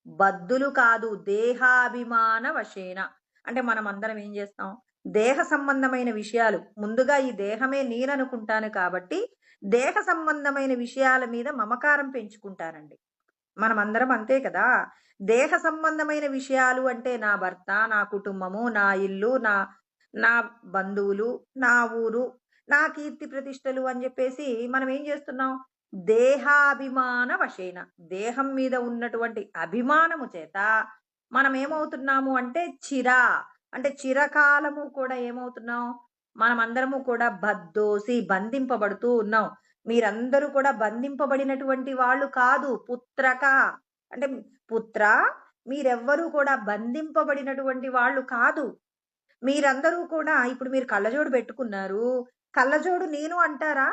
బద్ధులు కాదు దేహాభిమాన వశేన. అంటే మనం అందరం ఏం చేస్తాం? దేహ సంబంధమైన విషయాలు ముందుగా ఈ దేహమే నేననుకుంటాను కాబట్టి దేహ సంబంధమైన విషయాల మీద మమకారం పెంచుకుంటానండి. మనమందరం అంతే కదా! దేహ సంబంధమైన విషయాలు అంటే నా భర్త, నా కుటుంబము, నా ఇల్లు, నా నా బంధువులు, నా ఊరు, నా కీర్తి ప్రతిష్టలు అని జెప్పేసి మనం ఏం చేస్తున్నాం? దేహాభిమాన వశేన. దేహం మీద ఉన్నటువంటి అభిమానము చేత మనం ఏమవుతున్నాము అంటే అంటే చిరకాలము కూడా ఏమవుతున్నాం? మనమందరము కూడా బంధింపబడుతూ ఉన్నాం. మీరందరూ కూడా బంధింపబడినటువంటి వాళ్ళు కాదు. పుత్రక అంటే పుత్ర మీరెవ్వరూ కూడా బంధింపబడినటువంటి వాళ్ళు కాదు. మీరందరూ కూడా ఇప్పుడు మీరు కళ్ళజోడు పెట్టుకున్నారు. కళ్ళజోడు నేను అంటారా?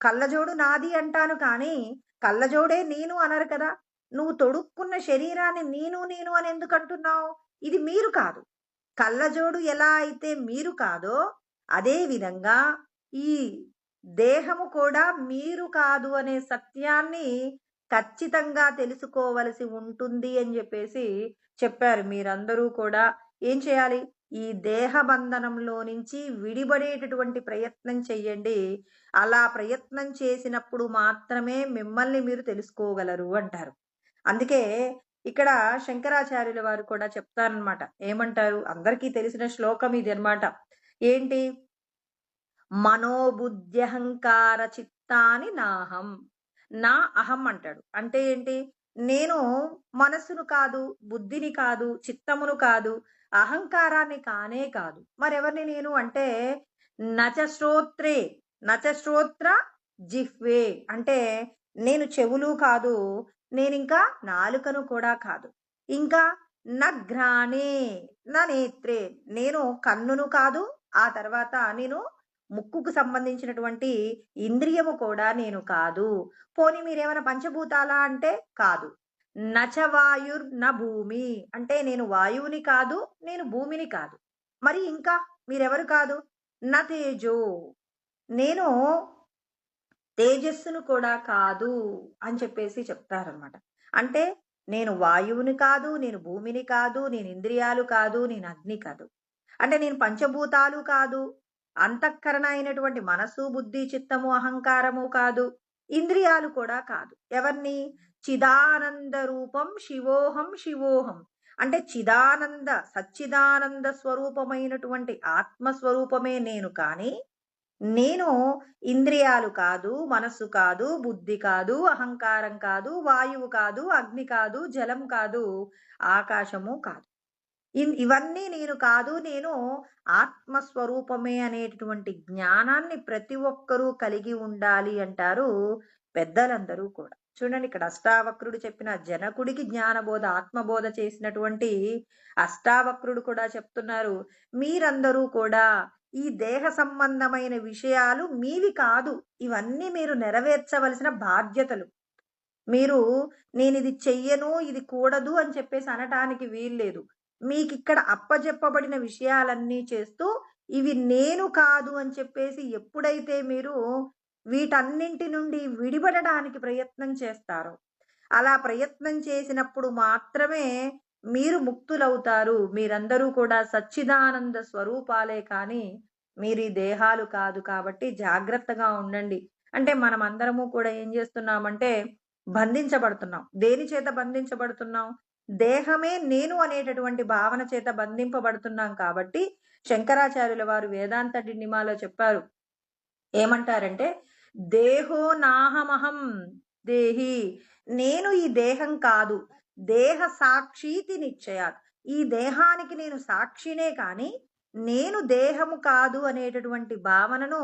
కళ్ళజోడు నాది అంటాను కానీ, కళ్ళజోడే నేను అనరు కదా! నువ్వు తొడుక్కున్న శరీరాన్ని నేను నేను అని ఎందుకు అంటున్నావు? ఇది మీరు కాదు. కళ్ళజోడు ఎలా అయితే మీరు కాదో, అదే విధంగా ఈ దేహము కూడా మీరు కాదు అనే సత్యాన్ని ఖచ్చితంగా తెలుసుకోవలసి ఉంటుంది అని చెప్పేసి చెప్పారు. మీరందరూ కూడా ఏం చేయాలి? ఈ దేహ బంధనంలో నుంచి విడిపడేటటువంటి ప్రయత్నం చెయ్యండి. అలా ప్రయత్నం చేసినప్పుడు మాత్రమే మిమ్మల్ని మీరు తెలుసుకోగలరు అంటారు. అందుకే ఇక్కడ శంకరాచార్యుల వారు కూడా చెప్తారనమాట. ఏమంటారు? అందరికీ తెలిసిన శ్లోకం ఇది అన్నమాట. ఏంటి? మనోబుద్ధ్యహంకార చిత్తాని నాహం. నా అహం అంటాడు. అంటే ఏంటి? నేను మనస్సును కాదు, బుద్ధిని కాదు, చిత్తమును కాదు, అహంకారాన్ని కానే కాదు. మరెవరిని నేను అంటే నచ శ్రోత్రే నచ శ్రోత్ర జిహ్వే అంటే నేను చెవులు కాదు, నేనింకా నాలుకను కూడా కాదు, ఇంకా నఘ్రాణే నేత్రే నేను కన్నును కాదు, ఆ తర్వాత నేను ముక్కుకు సంబంధించినటువంటి ఇంద్రియము కూడా నేను కాదు. పోనీ మీరేమైనా పంచభూతాలా అంటే కాదు. నచ వాయుర్ న భూమి అంటే నేను వాయువుని కాదు, నేను భూమిని కాదు. మరి ఇంకా మీరెవరు కాదు? న తేజో నేను తేజస్సును కూడా కాదు అని చెప్పేసి చెప్తారనమాట. అంటే నేను వాయువుని కాదు, నేను భూమిని కాదు, నేను ఇంద్రియాలు కాదు, నేను అగ్ని కాదు. అంటే నేను పంచభూతాలు కాదు, అంతఃకరణ అయినటువంటి మనసు, బుద్ధి, చిత్తము, అహంకారము కాదు, ఇంద్రియాలు కూడా కాదు. ఎవరిని? చిదానంద రూపం శివోహం శివోహం. అంటే చిదానంద సచ్చిదానంద స్వరూపమైనటువంటి ఆత్మస్వరూపమే నేను కానీ, నేను ఇంద్రియాలు కాదు, మనస్సు కాదు, బుద్ధి కాదు, అహంకారం కాదు, వాయువు కాదు, అగ్ని కాదు, జలం కాదు, ఆకాశము కాదు. ఇవన్నీ నేను కాదు. నేను ఆత్మస్వరూపమే అనేటటువంటి జ్ఞానాన్ని ప్రతి ఒక్కరూ కలిగి ఉండాలి అంటారు పెద్దలందరూ కూడా. చూడండి, ఇక్కడ అష్టావక్రుడు చెప్పిన జనకుడికి జ్ఞానబోధ ఆత్మబోధ చేసినటువంటి అష్టావక్రుడు కూడా చెప్తున్నారు, మీరందరూ కూడా ఈ దేహ సంబంధమైన విషయాలు మీవి కాదు, ఇవన్నీ మీరు నెరవేర్చవలసిన బాధ్యతలు. మీరు నేను ఇది చెయ్యను, ఇది కూడదు అని చెప్పేసి అనటానికి వీల్లేదు. మీకిక్కడ అప్పజెప్పబడిన విషయాలన్నీ చేస్తూ ఇవి నేను కాదు అని చెప్పేసి ఎప్పుడైతే మీరు వీటన్నింటి నుండి విడిపడడానికి ప్రయత్నం చేస్తారో, అలా ప్రయత్నం చేసినప్పుడు మాత్రమే మీరు ముక్తులవుతారు. మీరందరూ కూడా సచ్చిదానంద స్వరూపాలే కానీ మీరు ఈ దేహాలు కాదు. కాబట్టి జాగ్రత్తగా ఉండండి. అంటే మనం అందరము కూడా ఏం చేస్తున్నామంటే బంధించబడుతున్నాం. దేని చేత బంధించబడుతున్నాం? దేహమే నేను అనేటటువంటి భావన చేత బంధింపబడుతున్నాం. కాబట్టి శంకరాచార్యుల వారు వేదాంత డిండిమాలో చెప్పారు, ఏమంటారంటే దేహో నాహమహం దేహి, నేను ఈ దేహం కాదు, దేహ సాక్షీతి నిశ్చయాత్, ఈ దేహానికి నేను సాక్షినే కానీ నేను దేహము కాదు అనేటటువంటి భావనను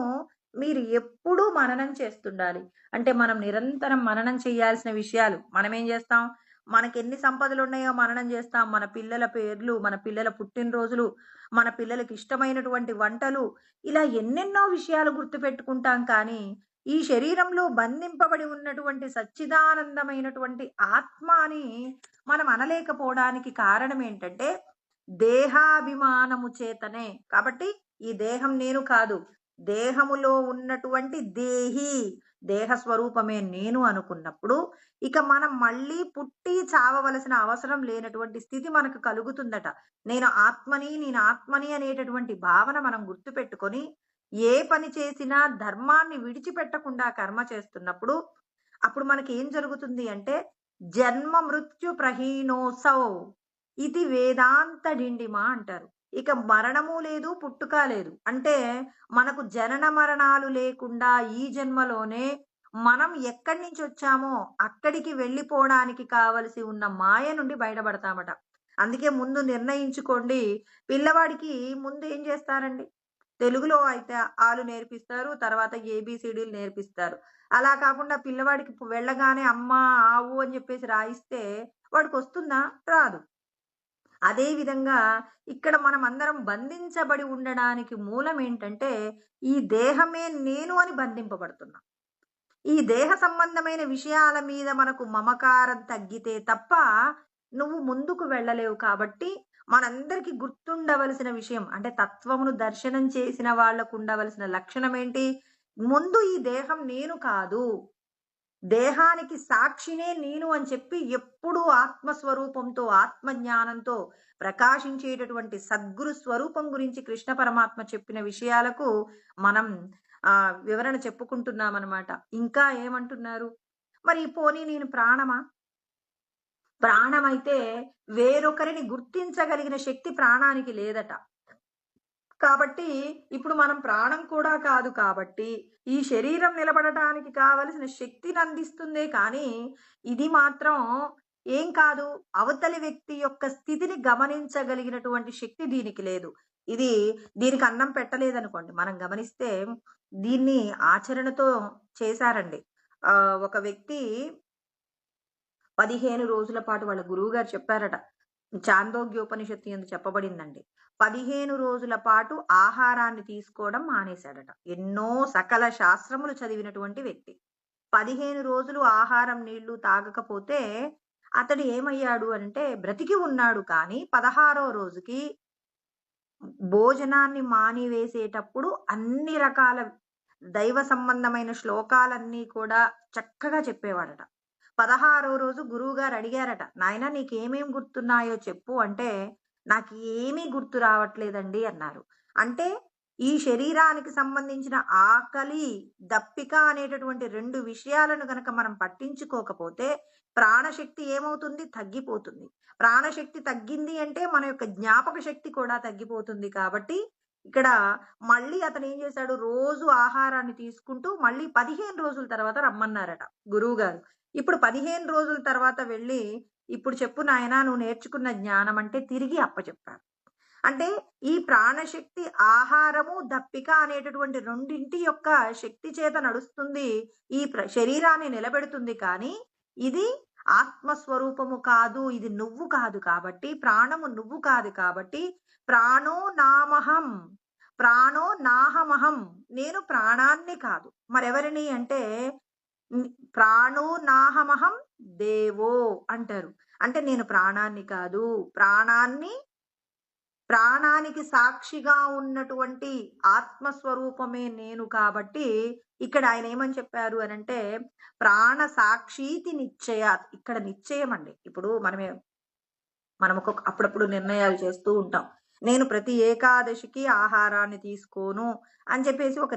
మీరు ఎప్పుడూ మననం చేస్తుండాలి. అంటే మనం నిరంతరం మననం చేయాల్సిన విషయాలు. మనం ఏం చేస్తాం, మనకి ఎన్ని సంపదలు ఉన్నాయో మననం చేస్తాం. మన పిల్లల పేర్లు, మన పిల్లల పుట్టినరోజులు, మన పిల్లలకి ఇష్టమైనటువంటి వంటలు, ఇలా ఎన్నెన్నో విషయాలు గుర్తుపెట్టుకుంటాం. కానీ ఈ శరీరంలో బంధింపబడి ఉన్నటువంటి సచ్చిదానందమైనటువంటి ఆత్మ అని మనం అనలేకపోవడానికి కారణం ఏంటంటే దేహాభిమానము చేతనే. కాబట్టి ఈ దేహం నేను కాదు, దేహములో ఉన్నటువంటి దేహి, దేహ స్వరూపమే నేను అనుకున్నప్పుడు ఇక మనం మళ్ళీ పుట్టి చావవలసిన అవసరం లేనటువంటి స్థితి మనకు కలుగుతుందట. నేను ఆత్మని అనేటటువంటి భావన మనం గుర్తుపెట్టుకొని ఏ పని చేసినా ధర్మాన్ని విడిచిపెట్టకుండా కర్మ చేస్తున్నప్పుడు అప్పుడు మనకి ఏం జరుగుతుంది అంటే జన్మ మృత్యు ప్రహీనోసౌ ఇది వేదాంత డిండిమా అంటారు. ఇక మరణము లేదు, పుట్టుక లేదు. అంటే మనకు జనన మరణాలు లేకుండా ఈ జన్మలోనే మనం ఎక్కడి నుంచి వచ్చామో అక్కడికి వెళ్ళిపోవడానికి కావలసి ఉన్న మాయ నుండి బయటపడతామట. అందుకే ముందు నిర్ణయించుకోండి. పిల్లవాడికి ముందు ఏం చేస్తారండి, తెలుగులో అయితే ఆలు నేర్పిస్తారు, తర్వాత ఏబిసిడీలు నేర్పిస్తారు. అలా కాకుండా పిల్లవాడికి వెళ్ళగానే అమ్మ ఆవు అని చెప్పేసి రాయిస్తే వాడికి వస్తుందా? రాదు. అదే విధంగా ఇక్కడ మనం అందరం బంధించబడి ఉండడానికి మూలం ఏంటంటే ఈ దేహమే నేను అని బంధింపబడుతున్నాం. ఈ దేహ సంబంధమైన విషయాల మీద మనకు మమకారం తగ్గితే తప్ప నువ్వు ముందుకు వెళ్ళలేవు. కాబట్టి మనందరికీ గుర్తుండవలసిన విషయం అంటే తత్వమును దర్శనం చేసిన వాళ్లకు ఉండవలసిన లక్షణం ఏంటి? ముందు ఈ దేహం నేను కాదు, దేహానికి సాక్షినే నేను అని చెప్పి ఎప్పుడూ ఆత్మస్వరూపంతో ఆత్మజ్ఞానంతో ప్రకాశించేటటువంటి సద్గురు స్వరూపం గురించి కృష్ణ పరమాత్మ చెప్పిన విషయాలకు మనం వివరణ చెప్పుకుంటున్నామన్నమాట. ఇంకా ఏమంటున్నారు మరి, పోనీ నేను ప్రాణమా? ప్రాణమైతే వేరొకరిని గుర్తించగలిగిన శక్తి ప్రాణానికి లేదట. కాబట్టి ఇప్పుడు మనం ప్రాణం కూడా కాదు. కాబట్టి ఈ శరీరం నిలబడటానికి కావలసిన శక్తిని అందిస్తుందే కానీ ఇది మాత్రం ఏం కాదు. అవతలి వ్యక్తి యొక్క స్థితిని గమనించగలిగినటువంటి శక్తి దీనికి లేదు. దీనికి అన్నం పెట్టలేదనుకోండి, మనం గమనిస్తే దీన్ని ఆచరణతో చేశారండి. ఒక వ్యక్తి 15 రోజుల పాటు వాళ్ళ గురువు గారు చెప్పారట, చాందోగ్యోపనిషత్తు యందు చెప్పబడిందండి. 15 రోజుల పాటు ఆహారాన్ని తీసుకోవడం మానేశాడట. ఎన్నో సకల శాస్త్రములు చదివినటువంటి వ్యక్తి 15 రోజులు ఆహారం నీళ్లు తాగకపోతే అతడు ఏమయ్యాడు అంటే బ్రతికి ఉన్నాడు. కానీ 16వ రోజుకి భోజనాన్ని మానివేసేటప్పుడు అన్ని రకాల దైవ సంబంధమైన శ్లోకాలన్నీ కూడా చక్కగా చెప్పేవాడట. 16వ రోజు గురువు గారు అడిగారట, నాయన నీకేమేం గుర్తున్నాయో చెప్పు అంటే నాకు ఏమీ గుర్తు రావట్లేదండి అన్నారు. అంటే ఈ శరీరానికి సంబంధించిన ఆకలి, దప్పిక అనేటటువంటి 2 విషయాలను గనక మనం పట్టించుకోకపోతే ప్రాణశక్తి ఏమవుతుంది? తగ్గిపోతుంది. ప్రాణశక్తి తగ్గింది అంటే మన యొక్క జ్ఞాపక శక్తి కూడా తగ్గిపోతుంది. కాబట్టి ఇక్కడ మళ్ళీ అతనేం చేశాడు? రోజు ఆహారాన్ని తీసుకుంటూ మళ్ళీ 15 రోజుల తర్వాత రమ్మన్నారట గురువుగారు. ఇప్పుడు 15 రోజుల తర్వాత వెళ్ళి, "ఇప్పుడు చెప్పు నాయనా నువ్వు నేర్చుకున్న జ్ఞానం" అంటే తిరిగి అప్పచెప్పారు. అంటే ఈ ప్రాణశక్తి ఆహారము, దప్పిక అనేటటువంటి రెండింటి యొక్క శక్తి చేత నడుస్తుంది. ఈ శరీరాన్ని నిలబెడుతుంది. కానీ ఇది ఆత్మస్వరూపము కాదు. ఇది నువ్వు కాదు కాబట్టి, ప్రాణము నువ్వు కాదు కాబట్టి, ప్రాణో నామహం, ప్రాణో నాహమహం, నేను ప్రాణాన్ని కాదు. మరెవరిని అంటే ప్రాణో నాహమహం దేవో అంటారు. అంటే నేను ప్రాణాన్ని కాదు, ప్రాణానికి సాక్షిగా ఉన్నటువంటి ఆత్మస్వరూపమే నేను. కాబట్టి ఇక్కడ ఆయన ఏమని చెప్పారు అనంటే, ప్రాణ సాక్షీతి నిశ్చయాత్. ఇక్కడ నిశ్చయం అండి. ఇప్పుడు మనం అప్పుడప్పుడు నిర్ణయాలు చేస్తూ ఉంటాం. నేను ప్రతి ఏకాదశికి ఆహారాన్ని తీసుకోను అని చెప్పేసి ఒక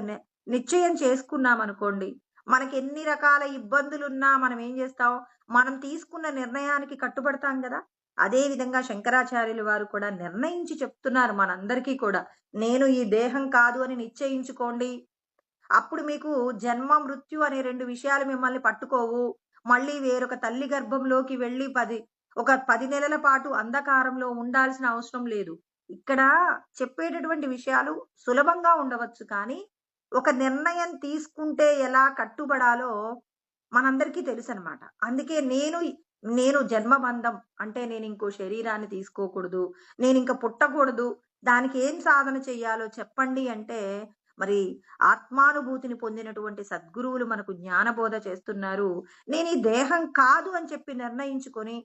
నిశ్చయం చేసుకున్నాం అనుకోండి, మనకి ఎన్ని రకాల ఇబ్బందులున్నా మనం ఏం చేస్తాం? మనం తీసుకున్న నిర్ణయానికి కట్టుబడతాం కదా. అదే విధంగా శంకరాచార్యులు వారు కూడా నిర్ణయించి చెప్తున్నారు మనందరికీ కూడా, నేను ఈ దేహం కాదు అని నిశ్చయించుకోండి. అప్పుడు మీకు జన్మ, మృత్యు అనే 2 విషయాలు మిమ్మల్ని పట్టుకోవు. మళ్ళీ వేరొక తల్లి గర్భంలోకి వెళ్ళి ఒక 10 నెలల పాటు అంధకారంలో ఉండాల్సిన అవసరం లేదు. ఇక్కడ చెప్పేటటువంటి విషయాలు సులభంగా ఉండవచ్చు. కానీ ఒక నిర్ణయం తీసుకుంటే ఎలా కట్టుబడాలో మనందరికీ తెలుసనమాట. అందుకే నేను జన్మబంధం అంటే నేను ఇంకో శరీరాన్ని తీసుకోకూడదు, నేను ఇంక పుట్టకూడదు, దానికి ఏం సాధన చెయ్యాలో చెప్పండి అంటే, మరి ఆత్మానుభూతిని పొందినటువంటి సద్గురువులు మనకు జ్ఞానబోధ చేస్తున్నారు. నేను ఈ దేహం కాదు అని చెప్పి నిర్ణయించుకొని,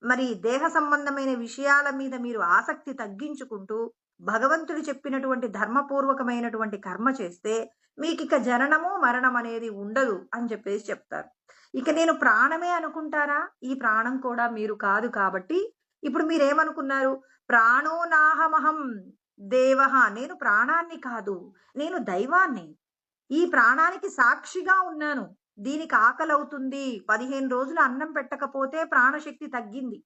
మరి దేహ సంబంధమైన విషయాల మీద మీరు ఆసక్తి తగ్గించుకుంటూ భగవంతుడు చెప్పినటువంటి ధర్మపూర్వకమైనటువంటి కర్మ చేస్తే మీకిక జననము మరణం అనేది ఉండదు అని చెప్పేసి చెప్తారు. ఇక నేను ప్రాణమే అనుకుంటారా? ఈ ప్రాణం కూడా మీరు కాదు. కాబట్టి ఇప్పుడు మీరేమనుకున్నారు? ప్రాణో నాహమహం దేవః, నేను ప్రాణాన్ని కాదు, నేను దైవాన్ని. ఈ ప్రాణానికి సాక్షిగా ఉన్నాను. దీనికి ఆకలవుతుంది. 15 రోజులు అన్నం పెట్టకపోతే ప్రాణశక్తి తగ్గింది.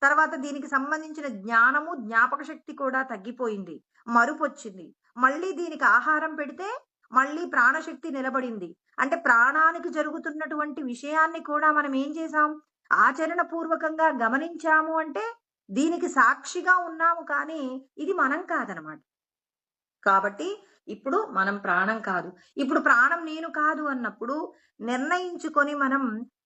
తర్వాత దీనికి సంబంధించిన జ్ఞానము, జ్ఞాపక శక్తి కూడా తగ్గిపోయింది. మరుపొచ్చింది. మళ్ళీ దీనికి ఆహారం పెడితే మళ్ళీ ప్రాణశక్తి నిలబడింది. అంటే ప్రాణానికి జరుగుతున్నటువంటి విషయాన్ని కూడా మనం ఏం చేసాం? ఆచరణ పూర్వకంగా గమనించాము అంటే దీనికి సాక్షిగా ఉన్నాము. కానీ ఇది మనం కాదనమాట. కాబట్టి ఇప్పుడు మనం ప్రాణం కాదు. ఇప్పుడు ప్రాణం నేను కాదు అన్నప్పుడు నిర్ణయించుకొని మనం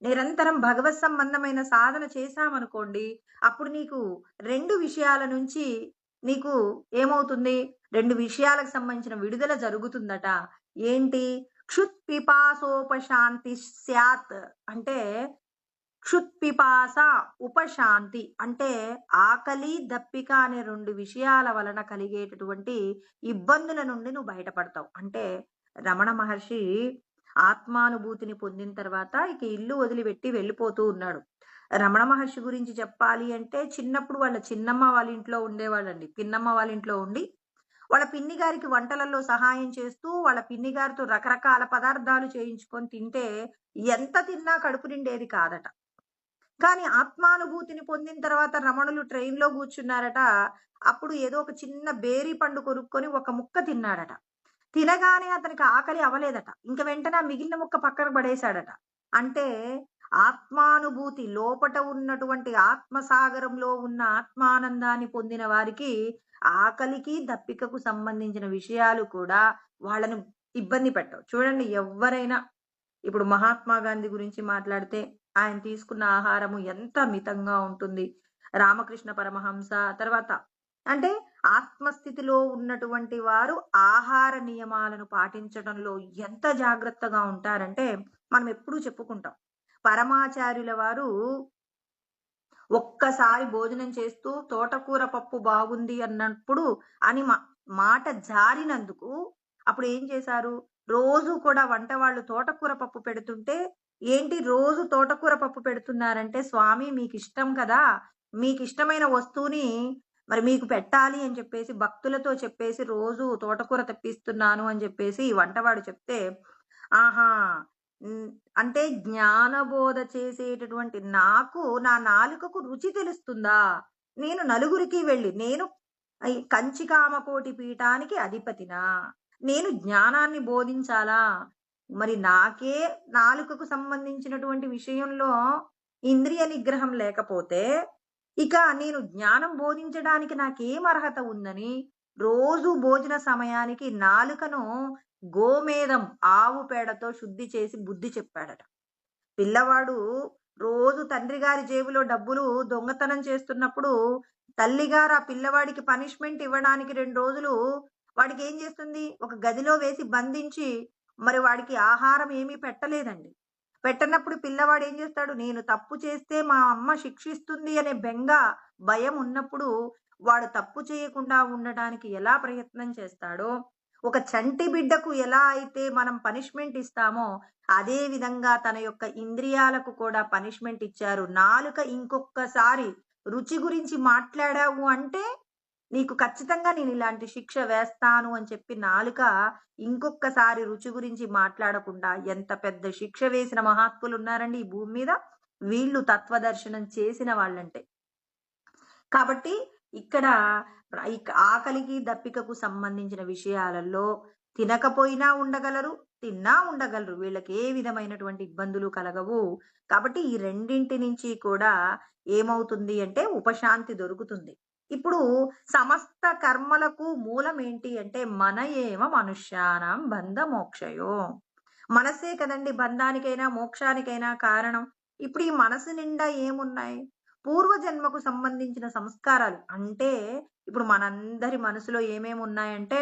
నిరంతరం భగవత్ సంబంధమైన సాధన చేశామనుకోండి, అప్పుడు నీకు 2 విషయాల నుంచి నీకు ఏమవుతుంది? 2 విషయాలకు సంబంధించిన విడుదల జరుగుతుందట. ఏంటి? క్షుత్పిపాసోపశాంతి స్యాత్ అంటే క్షుత్పిపాస, ఉపశాంతి అంటే ఆకలి, దప్పిక అనే 2 విషయాల వలన కలిగేటటువంటి ఇబ్బందుల నుండి నువ్వు బయటపడతావు. అంటే రమణ మహర్షి ఆత్మానుభూతిని పొందిన తర్వాత ఇక ఇల్లు వదిలిపెట్టి వెళ్ళిపోతూ ఉన్నాడు. రమణ మహర్షి గురించి చెప్పాలి అంటే చిన్నప్పుడు వాళ్ళ చిన్నమ్మ వాళ్ళ ఇంట్లో ఉండేవాళ్ళండి. పిన్నమ్మ వాళ్ళ ఇంట్లో ఉండి వాళ్ళ పిన్ని గారికి వంటలలో సహాయం చేస్తూ వాళ్ళ పిన్ని గారితో రకరకాల పదార్థాలు చేయించుకొని తింటే ఎంత తిన్నా కడుపు నిండేది కాదట. కానీ ఆత్మానుభూతిని పొందిన తర్వాత రమణులు ట్రైన్‌లో కూర్చున్నారట. అప్పుడు ఏదో ఒక చిన్న బేరి పండు కొనుక్కొని ఒక ముక్క తిన్నాడట. తినగానే అతనికి ఆకలి అవ్వలేదట. ఇంక వెంటనే ఆ మిగిలిన ముక్క పక్కన పడేశాడట. అంటే ఆత్మానుభూతి లోపట ఉన్నటువంటి ఆత్మసాగరంలో ఉన్న ఆత్మానందాన్ని పొందిన వారికి ఆకలికి, దప్పికకు సంబంధించిన విషయాలు కూడా వాళ్ళని ఇబ్బంది పెట్టవు. చూడండి, ఎవ్వరైనా ఇప్పుడు మహాత్మా గాంధీ గురించి మాట్లాడితే ఆయన తీసుకున్న ఆహారము ఎంత మితంగా ఉంటుంది. రామకృష్ణ పరమహంస తర్వాత అంటే ఆత్మస్థితిలో ఉన్నటువంటి వారు ఆహార నియమాలను పాటించడంలో ఎంత జాగ్రత్తగా ఉంటారంటే మనం ఎప్పుడూ చెప్పుకుంటాం. పరమాచార్యుల వారు ఒక్కసారి భోజనం చేస్తూ తోటకూర పప్పు బాగుంది అన్నప్పుడు అని మాట జారినందుకు అప్పుడు ఏం చేశారు? రోజు కూడా వంట వాళ్ళు తోటకూర పప్పు పెడుతుంటే, ఏంటి రోజు తోటకూర పప్పు పెడుతున్నారంటే, స్వామి మీకు ఇష్టం కదా, మీకు ఇష్టమైన వస్తువుని మరి మీకు పెట్టాలి అని చెప్పేసి భక్తులతో చెప్పేసి రోజు తోటకూర తెప్పిస్తున్నాను అని చెప్పేసి ఈ వంటవాడు చెప్తే, ఆహా! హ్మ్. అంటే జ్ఞానబోధ చేసేటటువంటి నాకు నా నాలుకకు రుచి తెలుస్తుందా? నేను నలుగురికి వెళ్ళి నేను ఈ కంచికామకోటి పీఠానికి అధిపతినా? నేను జ్ఞానాన్ని బోధించాలా? మరి నాకే నాలుకకు సంబంధించినటువంటి విషయంలో ఇంద్రియ నిగ్రహం లేకపోతే, ఇక నేను జ్ఞానం బోధించడానికి నాకేం అర్హత ఉందని, రోజు భోజన సమయానికి నాలుకను గోమేధం ఆవు పేడతో శుద్ధి చేసి బుద్ధి చెప్పాడట. పిల్లవాడు రోజు తండ్రి గారి జేబులో డబ్బులు దొంగతనం చేస్తున్నప్పుడు, తల్లిగారు ఆ పిల్లవాడికి పనిష్మెంట్ ఇవ్వడానికి 2 రోజులు వాడికేం చేస్తుంది, ఒక గదిలో వేసి బంధించి, మరి వాడికి ఆహారం ఏమీ పెట్టలేదండి. పెట్టనప్పుడు పిల్లవాడు ఏం చేస్తాడు, నేను తప్పు చేస్తే మా అమ్మ శిక్షిస్తుంది అనే బెంగ, భయం ఉన్నప్పుడు వాడు తప్పు చేయకుండా ఉండటానికి ఎలా ప్రయత్నం చేస్తాడో, ఒక చంటి బిడ్డకు ఎలా అయితే మనం పనిష్మెంట్ ఇస్తామో, అదే విధంగా తన యొక్క ఇంద్రియాలకు కూడా పనిష్మెంట్ ఇచ్చారు. నాలుక ఇంకొక్కసారి రుచి గురించి మాట్లాడావు అంటే, నీకు ఖచ్చితంగా నేనిలాంటి శిక్ష వేస్తాను అని చెప్పి నాలుక ఇంకొక్కసారి రుచి గురించి మాట్లాడకుండా ఎంత పెద్ద శిక్ష వేసిన మహాత్ములున్నారండి ఈ భూమి మీద. వీళ్ళు తత్వదర్శనం చేసిన వాళ్ళంటే. కాబట్టి ఇక్కడ ఆకలికి, దప్పికకు సంబంధించిన విషయాలలో తినకపోయినా ఉండగలరు, తిన్నా ఉండగలరు. వీళ్ళకి ఏ విధమైనటువంటి ఇబ్బందులు కలగవు. కాబట్టి ఈ రెండింటి నుంచి కూడా ఏమవుతుంది అంటే ఉపశాంతి దొరుకుతుంది. ఇప్పుడు సమస్త కర్మలకు మూలం ఏంటి అంటే మన ఏవ మనుష్యానాం బంధ మోక్షయో. మనసే కదండీ బంధానికైనా, మోక్షానికైనా కారణం. ఇప్పుడు ఈ మనసు నిండా ఏమున్నాయి? పూర్వజన్మకు సంబంధించిన సంస్కారాలు. అంటే ఇప్పుడు మనందరి మనసులో ఏమేమున్నాయంటే,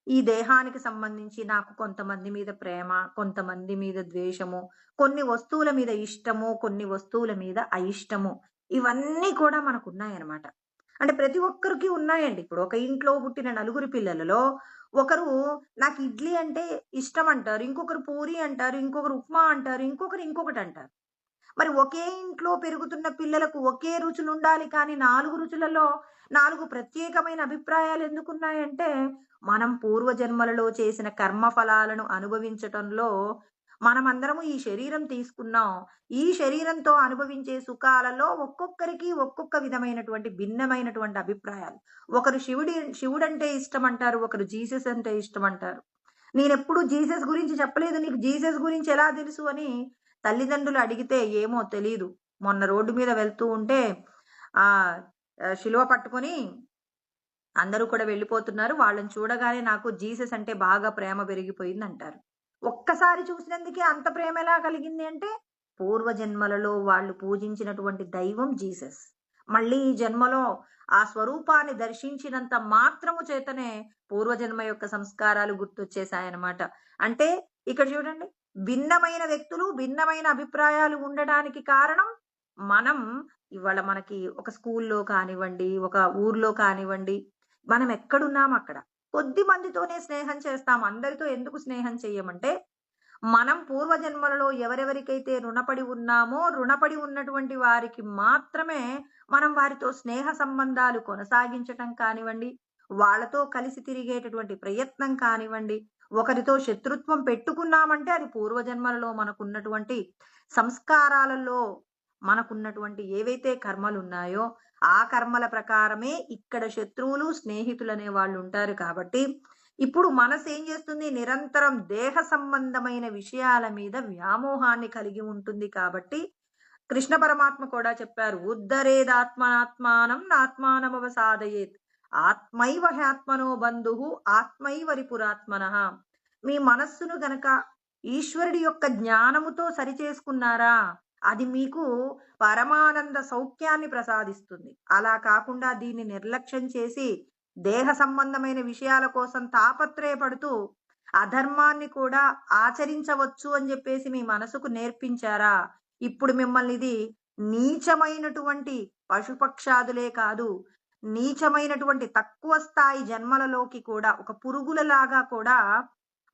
ఈ దేహానికి సంబంధించి నాకు కొంతమంది మీద ప్రేమ, కొంతమంది మీద ద్వేషము, కొన్ని వస్తువుల మీద ఇష్టము, కొన్ని వస్తువుల మీద అయిష్టము. ఇవన్నీ కూడా మనకున్నాయన్నమాట. అంటే ప్రతి ఒక్కరికి ఉన్నాయండి. ఇప్పుడు ఒక ఇంట్లో పుట్టిన నలుగురు పిల్లలలో ఒకరు నాకు ఇడ్లీ అంటే ఇష్టమంటారు. ఇంకొకరు పూరి అంటారు. ఇంకొకరు ఉప్మా అంటారు. ఇంకొకరు ఇంకొకటంటారు. మరి ఒకే ఇంట్లో పెరుగుతున్న పిల్లలకు ఒకే రుచులుండాలి కానీ 4 రుచులలో 4 ప్రత్యేకమైన అభిప్రాయాలు ఎందుకున్నాయంటే, మనం పూర్వజన్మలలో చేసిన కర్మ ఫలాలను అనుభవించటంలో మనమందరము ఈ శరీరం తీసుకున్నాం. ఈ శరీరంతో అనుభవించే సుఖాలలో ఒక్కొక్కరికి ఒక్కొక్క విధమైనటువంటి భిన్నమైనటువంటి అభిప్రాయాలు. ఒకరు శివుడంటే ఇష్టమంటారు. ఒకరు జీసస్ అంటే ఇష్టమంటారు. నేనెప్పుడు జీసస్ గురించి చెప్పలేదు. నీకు జీసస్ గురించి ఎలా తెలుసు అని తల్లిదండ్రులు అడిగితే ఏమో తెలీదు. మొన్న రోడ్డు మీద వెళ్తూ ఉంటే ఆహ్, శిలువ పట్టుకొని అందరూ కూడా వెళ్ళిపోతున్నారు. వాళ్ళని చూడగానే నాకు జీసస్ అంటే బాగా ప్రేమ పెరిగిపోయిందంటారు. ఒక్కసారి చూసినందుకే అంత ప్రేమ ఎలా కలిగింది అంటే, పూర్వజన్మలలో వాళ్ళు పూజించినటువంటి దైవం జీసస్. మళ్ళీ ఈ జన్మలో ఆ స్వరూపాన్ని దర్శించినంత మాత్రము చేతనే పూర్వజన్మ యొక్క సంస్కారాలు గుర్తొచ్చేసాయన్నమాట. అంటే ఇక్కడ చూడండి, భిన్నమైన వ్యక్తులు, భిన్నమైన అభిప్రాయాలు ఉండడానికి కారణం మనం ఇవాళ మనకి ఒక స్కూల్లో కానివ్వండి, ఒక ఊర్లో కానివ్వండి, మనం ఎక్కడున్నాం అక్కడ. కొద్ది మందితోనే స్నేహం చేస్తాం. అందరితో ఎందుకు స్నేహం చెయ్యమంటే, మనం పూర్వజన్మలలో ఎవరెవరికైతే రుణపడి ఉన్నామో, రుణపడి ఉన్నటువంటి వారికి మాత్రమే మనం వారితో స్నేహ సంబంధాలు కొనసాగించటం కానివ్వండి, వాళ్ళతో కలిసి తిరిగేటటువంటి ప్రయత్నం కానివ్వండి, ఒకరితో శత్రుత్వం పెట్టుకున్నామంటే అది పూర్వజన్మలలో మనకున్నటువంటి సంస్కారాలలో మనకున్నటువంటి ఏవైతే కర్మలున్నాయో, ఆ కర్మల ప్రకారమే ఇక్కడ శత్రువులు, స్నేహితులనే వాళ్ళుంటారు కాబట్టి, ఇప్పుడు మనసేం చేస్తుంది? నిరంతరం దేహ సంబంధమైన విషయాల మీద వ్యామోహాన్ని కలిగి ఉంటుంది కాబట్టి, కృష్ణ పరమాత్మ కూడా చెప్పారు. ఉద్ధరేదాత్మనాత్మానం నాత్మానమవసాదయేత్. ఆత్మైవ హ్యాత్మనో బంధుః ఆత్మైవ రిపురాత్మనః. మీ మనస్సును గనక ఈశ్వరుడి యొక్క జ్ఞానముతో సరిచేసుకున్నారా, అది మీకు పరమానంద సౌఖ్యాన్ని ప్రసాదిస్తుంది. అలా కాకుండా దీన్ని నిర్లక్ష్యం చేసి, దేహ సంబంధమైన విషయాల కోసం తాపత్రయపడుతూ, అధర్మాన్ని కూడా ఆచరించవచ్చు అని జెప్పేసి మీ మనసుకు నేర్పించారా, ఇప్పుడు మిమ్మల్ని ఇది నీచమైనటువంటి పశుపక్షాదులే కాదు, నీచమైనటువంటి తక్కువ స్థాయి జన్మలలోకి కూడా ఒక పురుగులలాగా కూడా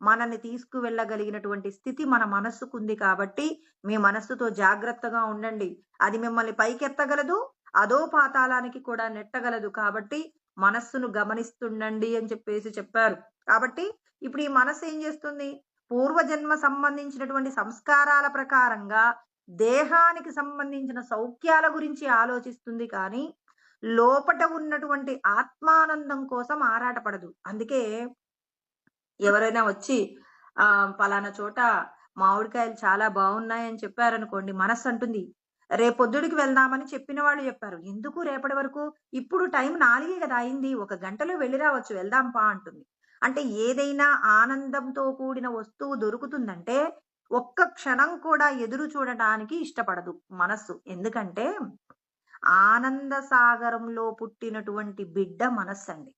మనల్ని తీసుకువెళ్ళగలిగినటువంటి స్థితి మన మనస్సుకుంది కాబట్టి, మీ మనస్సుతో జాగ్రత్తగా ఉండండి. అది మిమ్మల్ని పైకెత్తగలదు. అదో పాతాళానికి కూడా నెట్టగలదు. కాబట్టి మనస్సును గమనిస్తుండండి అని చెప్పేసి చెప్పారు. కాబట్టి ఇప్పుడు ఈ మనస్సు ఏం చేస్తుంది? పూర్వజన్మ సంబంధించినటువంటి సంస్కారాల ప్రకారంగా దేహానికి సంబంధించిన సౌఖ్యాల గురించి ఆలోచిస్తుంది కానీ, లోపట ఉన్నటువంటి ఆత్మానందం కోసం ఆరాటపడదు. అందుకే ఎవరైనా వచ్చి పలానా చోట మామిడికాయలు చాలా బాగున్నాయని చెప్పారనుకోండి, మనస్సంటుంది, రేపొద్దుడికి వెళ్దామని చెప్పిన వాళ్ళు చెప్పారు. ఎందుకు రేపటి వరకు? ఇప్పుడు టైం 4 కదా అయింది. 1 గంటలో వెళ్లి రావచ్చు. వెళ్దాం పా అంటుంది. అంటే ఏదైనా ఆనందంతో కూడిన వస్తువు దొరుకుతుందంటే, ఒక్క క్షణం కూడా ఎదురు చూడటానికి ఇష్టపడదు మనస్సు. ఎందుకంటే, ఆనంద సాగరంలో పుట్టినటువంటి బిడ్డ మనస్సండి.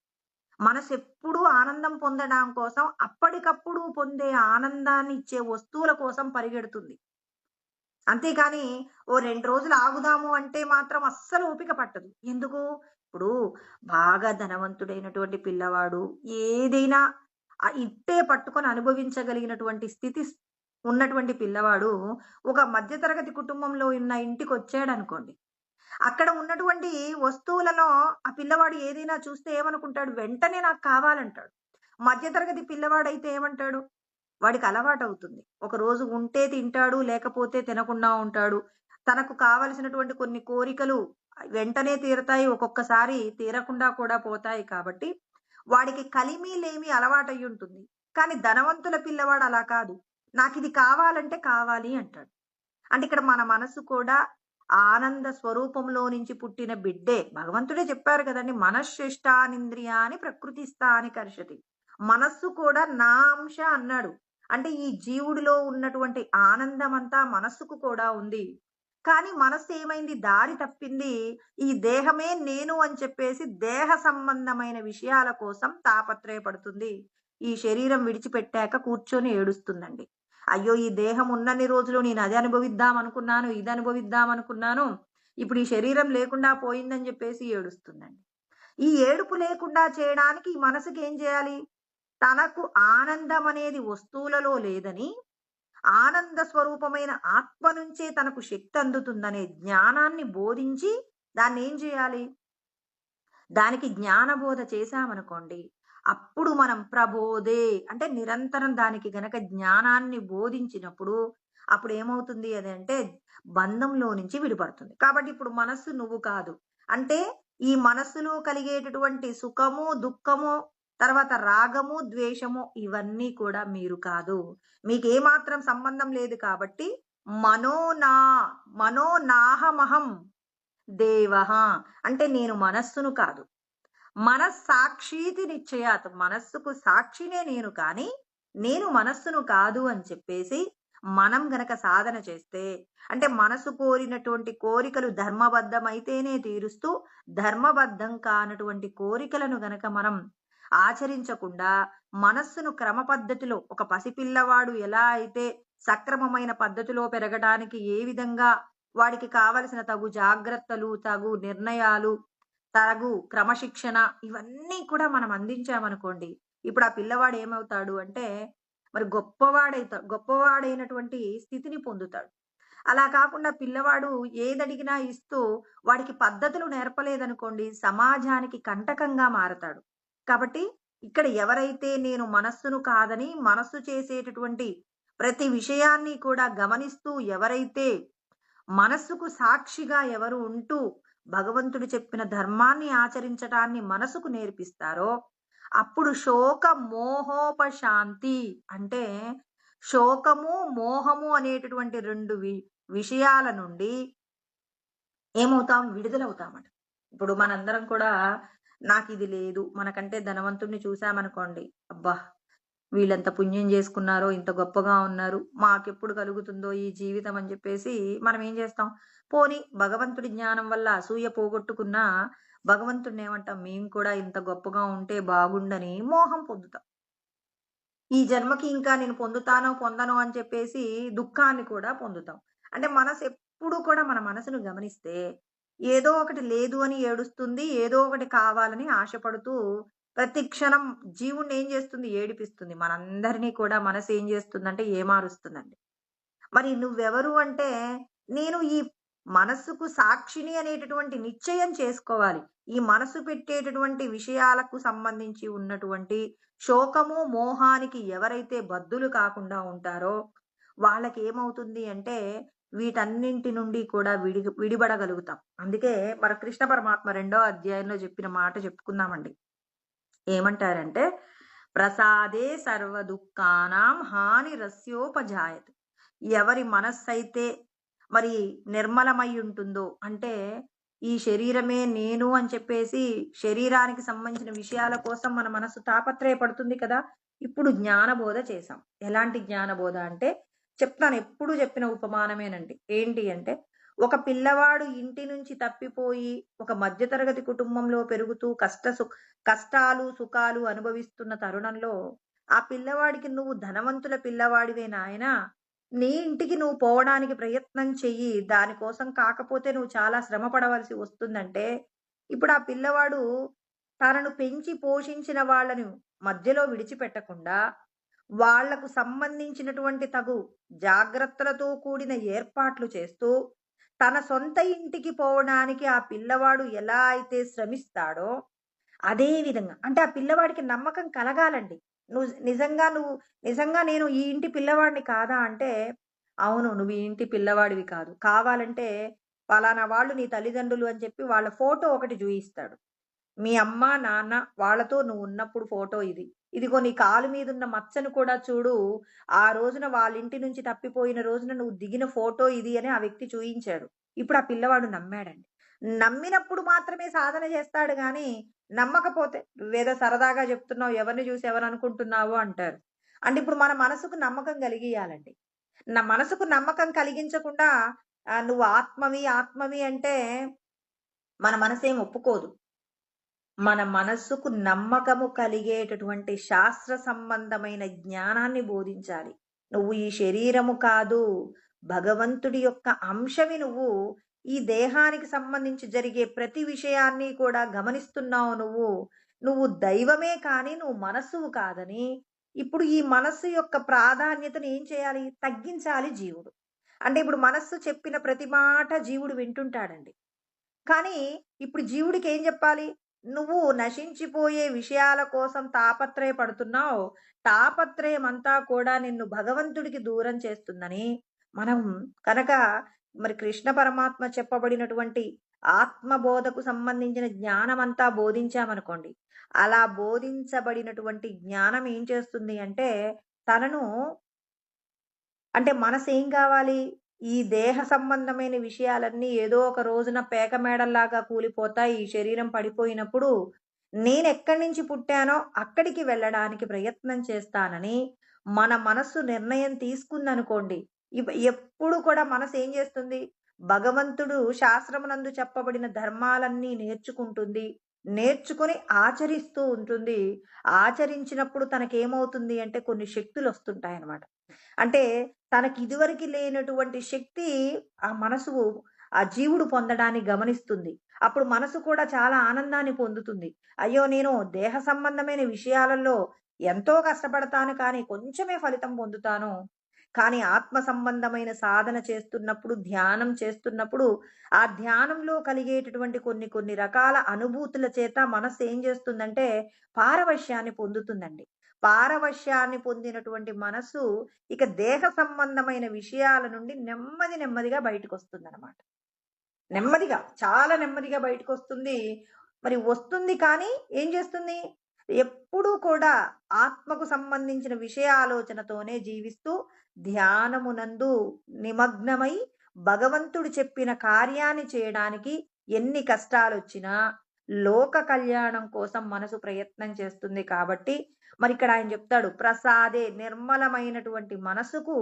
మనసెప్పుడూ ఆనందం పొందడం కోసం అప్పటికప్పుడు పొందే ఆనందాన్ని ఇచ్చే వస్తువుల కోసం పరిగెడుతుంది. అంతేకాని ఓ 2 రోజులు ఆగుదాము అంటే మాత్రం అస్సలు ఓపిక పట్టదు. ఎందుకు? ఇప్పుడు బాగా ధనవంతుడైనటువంటి పిల్లవాడు ఏదైనా ఇట్టే పట్టుకొని అనుభవించగలిగినటువంటి స్థితి ఉన్నటువంటి పిల్లవాడు ఒక మధ్య తరగతి కుటుంబంలో ఉన్న ఇంటికొచ్చాడనుకోండి. అక్కడ ఉన్నటువంటి వస్తువులలో ఆ పిల్లవాడు ఏదైనా చూస్తే ఏమనుకుంటాడు? వెంటనే నాకు కావాలంటాడు. మధ్య తరగతి పిల్లవాడైతే ఏమంటాడు? వాడికి అలవాటవుతుంది. ఒకరోజు ఉంటే తింటాడు, లేకపోతే తినకుండా ఉంటాడు. తనకు కావలసినటువంటి కొన్ని కోరికలు వెంటనే తీరతాయి. ఒక్కొక్కసారి తీరకుండా కూడా పోతాయి కాబట్టి, వాడికి కలిమి లేమి అలవాటయ్యుంటుంది. కానీ ధనవంతుల పిల్లవాడు అలా కాదు. నాకిది కావాలంటే కావాలి అంటాడు. అంటే ఇక్కడ మన మనసు కూడా ఆనంద స్వరూపంలో నుంచి పుట్టిన బిడ్డే. భగవంతుడే చెప్పారు కదండీ! మనశ్శిష్టానింద్రియాని ప్రకృతిస్థాని కర్షతి. మనస్సు కూడా నా అంశ అన్నాడు. అంటే ఈ జీవుడిలో ఉన్నటువంటి ఆనందమంతా మనస్సుకు కూడా ఉంది. కానీ మనస్సు ఏమైంది? దారి తప్పింది. ఈ దేహమే నేను అని చెప్పేసి దేహ సంబంధమైన విషయాల కోసం తాపత్రయపడుతుంది. ఈ శరీరం విడిచిపెట్టాక కూర్చొని ఏడుస్తుందండి. అయ్యో! ఈ దేహం ఉన్నన్ని రోజులు నేను అది అనుభవిద్దాం అనుకున్నాను, ఇది అనుభవిద్దాం అనుకున్నాను. ఇప్పుడు ఈ శరీరం లేకుండా పోయిందని చెప్పేసి ఏడుస్తుందండి. ఈ ఏడుపు లేకుండా చేయడానికి ఈ మనసుకి ఏం చేయాలి? తనకు ఆనందం అనేది వస్తువులలో లేదని, ఆనంద స్వరూపమైన ఆత్మ నుంచే తనకు శక్తి అందుతుందనే జ్ఞానాన్ని బోధించి దాన్నేం చేయాలి? దానికి జ్ఞానబోధ చేశామనుకోండి, అప్పుడు మనం ప్రబోధే అంటే నిరంతరం దానికి గనక జ్ఞానాన్ని బోధించినప్పుడు అప్పుడు ఏమవుతుంది అది అంటే బంధంలో నుంచి విడిపడుతుంది. కాబట్టి ఇప్పుడు మనస్సు నువ్వు కాదు. అంటే ఈ మనస్సులో కలిగేటటువంటి సుఖము, దుఃఖము, తర్వాత రాగము, ద్వేషము ఇవన్నీ కూడా మీరు కాదు. మీకేమాత్రం సంబంధం లేదు కాబట్టి మనోనా మనోనాహమహం దేవః అంటే నేను మనస్సును కాదు. మనస్సాక్షీతి నిశ్చయాత్ మనస్సుకు సాక్షినే నేను కానీ, నేను మనస్సును కాదు అని చెప్పేసి మనం గనక సాధన చేస్తే, అంటే మనసు కోరినటువంటి కోరికలు ధర్మబద్ధమైతేనే తీరుస్తూ, ధర్మబద్ధం కానటువంటి కోరికలను గనక మనం ఆచరించకుండా, మనస్సును క్రమ పద్ధతిలో ఒక పసిపిల్లవాడు ఎలా అయితే సక్రమమైన పద్ధతిలో పెరగడానికి ఏ విధంగా వాడికి కావలసిన తగు జాగ్రత్తలు, తగు నిర్ణయాలు, తగు క్రమశిక్షణ ఇవన్నీ కూడా మనం అందించామనుకోండి. ఇప్పుడు ఆ పిల్లవాడు ఏమవుతాడు అంటే, మరి గొప్పవాడైనటువంటి స్థితిని పొందుతాడు. అలా కాకుండా పిల్లవాడు ఏదడిగినా ఇస్తూ వాడికి పద్ధతులు నేర్పలేదనుకోండి, సమాజానికి కంటకంగా మారతాడు. కాబట్టి ఇక్కడ ఎవరైతే నేను మనస్సును కాదని, మనస్సు చేసేటటువంటి ప్రతి విషయాన్ని కూడా గమనిస్తూ ఎవరైతే మనస్సుకు సాక్షిగా ఎవరు ఉంటూ భగవంతుడు చెప్పిన ధర్మాన్ని ఆచరించటాన్ని మనసుకు నేర్పిస్తారో అప్పుడు శోక మోహోపశాంతి అంటే శోకము మోహము అనేటటువంటి రెండు విషయాల నుండి ఏమవుతాం? విడుదలవుతామట. ఇప్పుడు మనందరం కూడా నాకు ఇది లేదు, మనకంటే ధనవంతుడిని చూసామనుకోండి, అబ్బా వీళ్ళెంత పుణ్యం చేసుకున్నారో, ఇంత గొప్పగా ఉన్నారు, మాకెప్పుడు కలుగుతుందో ఈ జీవితం అని చెప్పేసి మనం ఏం చేస్తాం? పోనీ భగవంతుడి జ్ఞానం వల్ల అసూయ పోగొట్టుకున్నా భగవంతుడిని ఏమంటాం? మేము కూడా ఇంత గొప్పగా ఉంటే బాగుండని మోహం పొందుతాం. ఈ జన్మకి ఇంకా నేను పొందుతానో పొందనో అని చెప్పేసి దుఃఖాన్ని కూడా పొందుతాం. అంటే మనసు ఎప్పుడు కూడా మన మనసును గమనిస్తే ఏదో ఒకటి లేదు అని ఏడుస్తుంది, ఏదో ఒకటి కావాలని ఆశపడుతూ ప్రతి క్షణం జీవుణ్ణి ఏం చేస్తుంది? ఏడిపిస్తుంది. మనందరినీ కూడా మనసు ఏం చేస్తుందంటే ఏమారుస్తుందండి. మరి నువ్వెవరు అంటే, నేను ఈ మనస్సుకు సాక్షిని అనేటటువంటి నిశ్చయం చేసుకోవాలి. ఈ మనసు పెట్టేటటువంటి విషయాలకు సంబంధించి ఉన్నటువంటి శోకము, మోహానికి ఎవరైతే బద్దులు కాకుండా ఉంటారో, వాళ్ళకేమవుతుంది అంటే, వీటన్నింటి నుండి కూడా విడిబడగలుగుతాం. అందుకే మన కృష్ణ పరమాత్మ రెండో అధ్యాయంలో చెప్పిన మాట చెప్పుకుందామండి. ఏమంటారంటే, ప్రసాదే సర్వ దుఃఖానాం హానిరస్యోపజాయతే. ఎవరి మనస్సైతే మరి నిర్మలమై ఉంటుందో, అంటే ఈ శరీరమే నేను అని చెప్పేసి శరీరానికి సంబంధించిన విషయాల కోసం మన మనసు తాపత్రయపడుతుంది కదా. ఇప్పుడు జ్ఞానబోధ చేశాం. ఎలాంటి జ్ఞానబోధ అంటే, చెప్తాను, ఎప్పుడు చెప్పిన ఉపమానమేనండి. ఏంటి అంటే, ఒక పిల్లవాడు ఇంటి నుంచి తప్పిపోయి ఒక మధ్యతరగతి కుటుంబంలో పెరుగుతూ కష్టాలు సుఖాలు అనుభవిస్తున్న తరుణంలో ఆ పిల్లవాడికి, నువ్వు ధనవంతుల పిల్లవాడివే నాయనా, నీ ఇంటికి నువ్వు పోవడానికి ప్రయత్నం చెయ్యి, దానికోసం కాకపోతే నువ్వు చాలా శ్రమ పడవలసి వస్తుందంటే, ఇప్పుడు ఆ పిల్లవాడు తనను పెంచి పోషించిన వాళ్ళని మధ్యలో విడిచిపెట్టకుండా, వాళ్లకు సంబంధించినటువంటి తగు జాగ్రత్తలతో కూడిన ఏర్పాట్లు చేస్తూ, తన సొంత ఇంటికి పోవడానికి ఆ పిల్లవాడు ఎలా అయితే శ్రమిస్తాడో, అదే విధంగా అంటే ఆ పిల్లవాడికి నమ్మకం కలగాలండి. నువ్వు నిజంగా నేను ఈ ఇంటి పిల్లవాడిని కాదా అంటే, అవును నువ్వు ఈ ఇంటి పిల్లవాడివి కాదు. కావాలంటే పలానా వాళ్ళు నీ తల్లిదండ్రులు అని చెప్పి వాళ్ళ ఫోటో ఒకటి చూయిస్తాడు. మీ అమ్మ, నాన్న వాళ్ళతో నువ్వు ఉన్నప్పుడు ఫోటో ఇది. ఇదిగో నీ కాలు మీదున్న మచ్చను కూడా చూడు. ఆ రోజున వాళ్ళ ఇంటి నుంచి తప్పిపోయిన రోజున నువ్వు దిగిన ఫోటో ఇది అని ఆ వ్యక్తి చూయించాడు. ఇప్పుడు ఆ పిల్లవాడు నమ్మాడండి. నమ్మినప్పుడు మాత్రమే సాధన చేస్తాడు గాని, నమ్మకపోతే నువ్వేదో సరదాగా చెప్తున్నావు, ఎవరిని చూసి ఎవరనుకుంటున్నావో అంటారు. అంటే ఇప్పుడు మన మనసుకు నమ్మకం కలిగియాలండి. నా మనసుకు నమ్మకం కలిగించకుండా నువ్వు ఆత్మవి అంటే మన మనసేం ఒప్పుకోదు. మన మనస్సుకు నమ్మకము కలిగేటటువంటి శాస్త్ర సంబంధమైన జ్ఞానాన్ని బోధించాలి. నువ్వు ఈ శరీరము కాదు, భగవంతుడి యొక్క అంశవి నువ్వు. ఈ దేహానికి సంబంధించి జరిగే ప్రతి విషయాన్ని కూడా గమనిస్తున్నావు నువ్వు. నువ్వు దైవమే కానీ నువ్వు మనస్సువు కాదని, ఇప్పుడు ఈ మనస్సు యొక్క ప్రాధాన్యతను ఏం చేయాలి? తగ్గించాలి జీవుడు. అంటే ఇప్పుడు మనస్సు చెప్పిన ప్రతి మాట జీవుడు వింటుంటాడండి. కానీ ఇప్పుడు జీవుడికి ఏం చెప్పాలి? నువ్వు నశించిపోయే విషయాల కోసం తాపత్రయపడుతున్నావు. తాపత్రయం అంతా కూడా నిన్ను భగవంతుడికి దూరం చేస్తుందని మనం కనుక మరి కృష్ణ పరమాత్మ చెప్పబడినటువంటి ఆత్మబోధకు సంబంధించిన జ్ఞానం అంతా బోధించామనుకోండి, అలా బోధించబడినటువంటి జ్ఞానం ఏం చేస్తుంది అంటే, తనను అంటే మనసు ఏం కావాలి? ఈ దేహ సంబంధమైన విషయాలన్నీ ఏదో ఒక రోజున పేక మేడల్లాగా కూలిపోతాయి. ఈ శరీరం పడిపోయినప్పుడు నేనెక్కడి నుంచి పుట్టానో అక్కడికి వెళ్ళడానికి ప్రయత్నం చేస్తానని మన మనస్సు నిర్ణయం తీసుకుందనుకోండి, ఎప్పుడు కూడా మనసు ఏం చేస్తుంది? భగవంతుడు శాస్త్రమునందు చెప్పబడిన ధర్మాలన్నీ నేర్చుకుంటుంది. నేర్చుకుని ఆచరిస్తూ ఉంటుంది. ఆచరించినప్పుడు తనకేమవుతుంది అంటే కొన్ని శక్తులు వస్తుంటాయన్నమాట. అంటే తనకి ఇదివరకు లేనటువంటి శక్తి ఆ మనసు, ఆ జీవుడు పొందడానికి గమనిస్తుంది. అప్పుడు మనసు కూడా చాలా ఆనందాన్ని పొందుతుంది. అయ్యో నేను దేహ సంబంధమైన విషయాలలో ఎంతో కష్టపడతాను కానీ కొంచెమే ఫలితం పొందుతాను. కానీ ఆత్మ సంబంధమైన సాధన చేస్తున్నప్పుడు, ధ్యానం చేస్తున్నప్పుడు, ఆ ధ్యానంలో కలిగేటటువంటి కొన్ని కొన్ని రకాల అనుభూతుల చేత మనస్సు ఏం చేస్తుందంటే పారవశ్యాన్ని పొందుతుందండి. పారవశ్యాన్ని పొందినటువంటి మనసు ఇక దేహ సంబంధమైన విషయాల నుండి నెమ్మదిగా బయటకొస్తుందన్నమాట. నెమ్మదిగా, చాలా నెమ్మదిగా బయటకొస్తుంది. మరి వస్తుంది కానీ ఏం చేస్తుంది? ఎప్పుడూ కూడా ఆత్మకు సంబంధించిన విషయాలోచనతోనే జీవిస్తూ ధ్యానమునందు నిమగ్నమై భగవంతుడు చెప్పిన కార్యాన్ని చేయడానికి ఎన్ని కష్టాలొచ్చినా లోక కళ్యాణం కోసం మనసు ప్రయత్నం చేస్తుంది. కాబట్టి మరి ఇక్కడ ఆయన చెప్తాడు, ప్రసాదే నిర్మలమైనటువంటి మనసుకు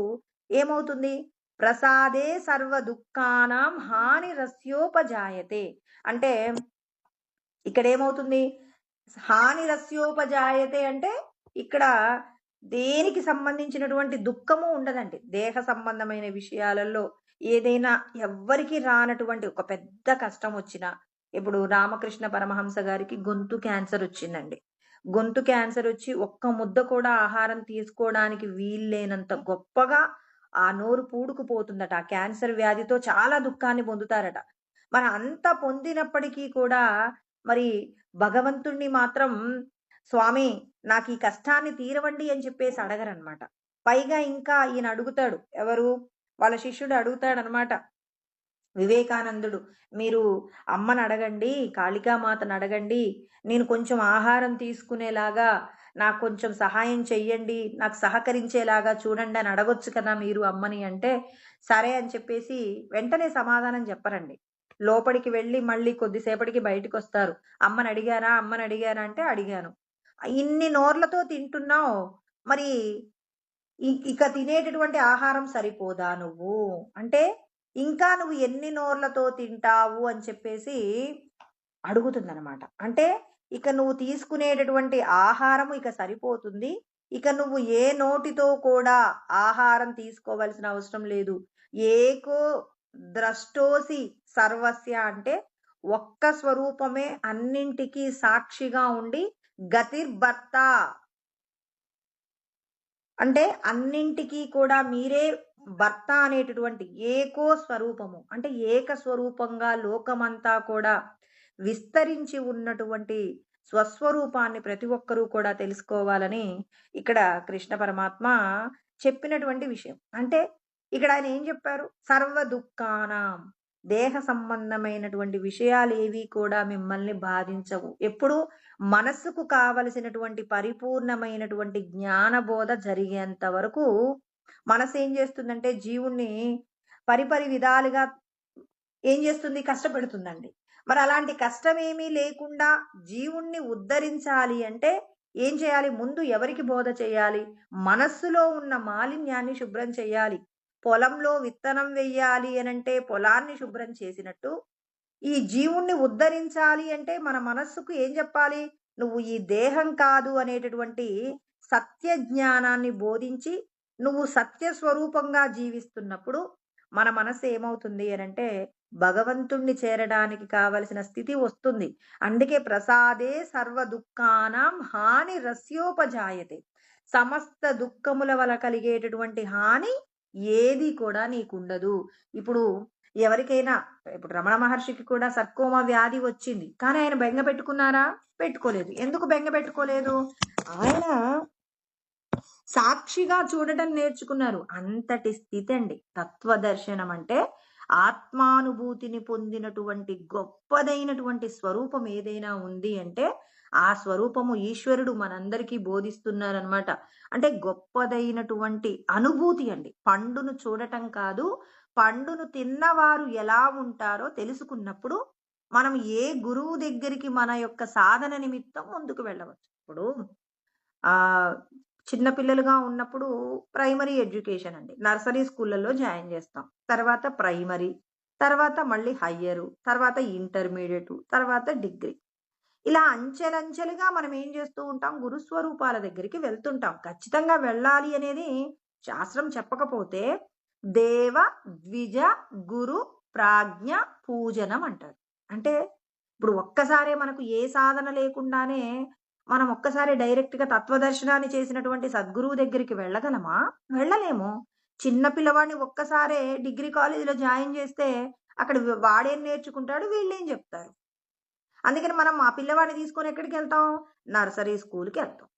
ఏమవుతుంది? ప్రసాదే సర్వ దుఃఖానాం హాని రస్యోపజాయతే. అంటే ఇక్కడ ఏమవుతుంది? హాని రస్యోపజాయతే అంటే ఇక్కడ దేనికి సంబంధించినటువంటి దుఃఖము ఉండదండి. దేహ సంబంధమైన విషయాలలో ఏదైనా ఎవ్వరికి రానటువంటి ఒక పెద్ద కష్టం వచ్చినా, ఇప్పుడు రామకృష్ణ పరమహంస గారికి గొంతు క్యాన్సర్ వచ్చిందండి. గొంతు క్యాన్సర్ వచ్చి ఒక్క ముద్ద కూడా ఆహారం తీసుకోవడానికి వీల్లేనంత గొప్పగా ఆ నోరు పూడుకుపోతుందట. ఆ క్యాన్సర్ వ్యాధితో చాలా దుఃఖాన్ని పొందుతారట. మరి అంత పొందినప్పటికీ కూడా మరి భగవంతుణ్ణి మాత్రం స్వామి నాకు ఈ కష్టాన్ని తీరవండి అని చెప్పేసి అడగరనమాట. పైగా ఇంకా ఈయన అడుగుతాడు. ఎవరు? వాళ్ళ శిష్యుడు అడుగుతాడనమాట. వివేకానందుడు, మీరు అమ్మని అడగండి, కాళికామాతను అడగండి, నేను కొంచెం ఆహారం తీసుకునేలాగా నాకు కొంచెం సహాయం చెయ్యండి, నాకు సహకరించేలాగా చూడండి అని అడగొచ్చు కదా మీరు అమ్మని అంటే, సరే అని చెప్పేసి వెంటనే సమాధానం చెప్పరండి. లోపలికి వెళ్ళి మళ్ళీ కొద్దిసేపటికి బయటికొస్తారు. అమ్మని అడిగారా? అమ్మని అడిగారా? అంటే అడిగాను. ఇన్ని నోర్లతో తింటున్నావు, మరి ఇక తినేటటువంటి ఆహారం సరిపోదా నువ్వు? అంటే ఇంకా నువ్వు ఎన్ని నోర్లతో తింటావు అని చెప్పేసి అడుగుతుందనమాట. అంటే ఇక నువ్వు తీసుకునేటటువంటి ఆహారం ఇక సరిపోతుంది. ఇక నువ్వు ఏ నోటితో కూడా ఆహారం తీసుకోవలసిన అవసరం లేదు. ఏకో ద్రష్టోసి సర్వస్య అంటే ఒక్క స్వరూపమే అన్నింటికి సాక్షిగా ఉండి గతిర్భర్త అంటే అన్నింటికి కూడా మీరే భర్త అనేటటువంటి ఏకో స్వరూపము అంటే ఏక స్వరూపంగా లోకమంతా కూడా విస్తరించి ఉన్నటువంటి స్వస్వరూపాన్ని ప్రతి ఒక్కరూ కూడా తెలుసుకోవాలని ఇక్కడ కృష్ణ పరమాత్మ చెప్పినటువంటి విషయం. అంటే ఇక్కడ ఆయన ఏం చెప్పారు? సర్వ దుఃఖానాం, దేహ సంబంధమైనటువంటి విషయాలు ఏవి కూడా మిమ్మల్ని బాధించవు. ఎప్పుడు మనస్సుకు కావలసినటువంటి పరిపూర్ణమైనటువంటి జ్ఞానబోధ జరిగేంత వరకు మనసు ఏం చేస్తుందంటే జీవుణ్ణి పరిపరి విధాలుగా ఏం చేస్తుంది? కష్టపెడుతుందండి. మరి అలాంటి కష్టమేమీ లేకుండా జీవుణ్ణి ఉద్ధరించాలి అంటే ఏం చేయాలి? ముందు ఎవరికి బోధ చేయాలి? మనస్సులో ఉన్న మాలిన్యాన్ని శుభ్రం చేయాలి. పొలంలో విత్తనం వెయ్యాలి అనంటే పొలాన్ని శుభ్రం చేసినట్టు ఈ జీవుణ్ణి ఉద్ధరించాలి అంటే మన మనస్సుకు ఏం చెప్పాలి? నువ్వు ఈ దేహం కాదు అనేటటువంటి సత్య జ్ఞానాన్ని బోధించి నువ్వు సత్య స్వరూపంగా జీవిస్తున్నప్పుడు మన మనసు ఏమవుతుంది అనంటే భగవంతుణ్ణి చేరడానికి కావలసిన స్థితి వస్తుంది. అందుకే ప్రసాదే సర్వ దుఃఖానాం హాని రస్యోపజాయతే. సమస్త దుఃఖముల వల్ల కలిగేటటువంటి హాని ఏది కూడా నీకుండదు. ఇప్పుడు ఎవరికైనా ఇప్పుడు రమణ మహర్షికి కూడా సర్కోమా వ్యాధి వచ్చింది. కానీ ఆయన బెంగ పెట్టుకున్నారా? పెట్టుకోలేదు. ఎందుకు బెంగ పెట్టుకోలేదు? ఆయన సాక్షిగా చూడటం నేర్చుకున్నారు. అంతటి స్థితి అండి తత్వదర్శనం అంటే. ఆత్మానుభూతిని పొందినటువంటి గొప్పదైనటువంటి స్వరూపం ఏదైనా ఉంది అంటే ఆ స్వరూపము ఈశ్వరుడు మనందరికీ బోధిస్తున్నారనమాట. అంటే గొప్పదైనటువంటి అనుభూతి అండి. పండును చూడటం కాదు, పండును తిన్నవారు ఎలా ఉంటారో తెలుసుకున్నప్పుడు మనం ఏ గురువు దగ్గరికి మన యొక్క సాధన నిమిత్తం ముందుకు వెళ్ళవచ్చు. ఇప్పుడు ఆ చిన్న పిల్లలుగా ఉన్నప్పుడు ప్రైమరీ ఎడ్యుకేషన్ అండి. నర్సరీ స్కూళ్ళలో జాయిన్ చేస్తాం. తర్వాత ప్రైమరీ, తర్వాత మళ్ళీ హయ్యరు, తర్వాత ఇంటర్మీడియేటు, తర్వాత డిగ్రీ. ఇలా అంచెలంచెలుగా మనం ఏం చేస్తూ ఉంటాం? గురుస్వరూపాల దగ్గరికి వెళ్తుంటాం. ఖచ్చితంగా వెళ్ళాలి అనేది శాస్త్రం చెప్పకపోతే దేవ, ద్విజ, గురు, ప్రాజ్ఞ, పూజనం అంటారు. అంటే ఇప్పుడు ఒక్కసారే మనకు ఏ సాధన లేకుండానే మనం ఒక్కసారి డైరెక్ట్‌గా తత్వదర్శనాన్ని చేసినటువంటి సద్గురువు దగ్గరికి వెళ్ళగలమా? వెళ్ళలేము. చిన్న పిల్లవాడిని ఒక్కసారే డిగ్రీ కాలేజీలో జాయిన్ చేస్తే అక్కడ వాడేం నేర్చుకుంటాడు? వీళ్ళేం చెప్తారు? అందుకని మనం ఆ పిల్లవాడిని తీసుకొని ఎక్కడికెళ్తాం? నర్సరీ స్కూల్‌కెళ్తాం.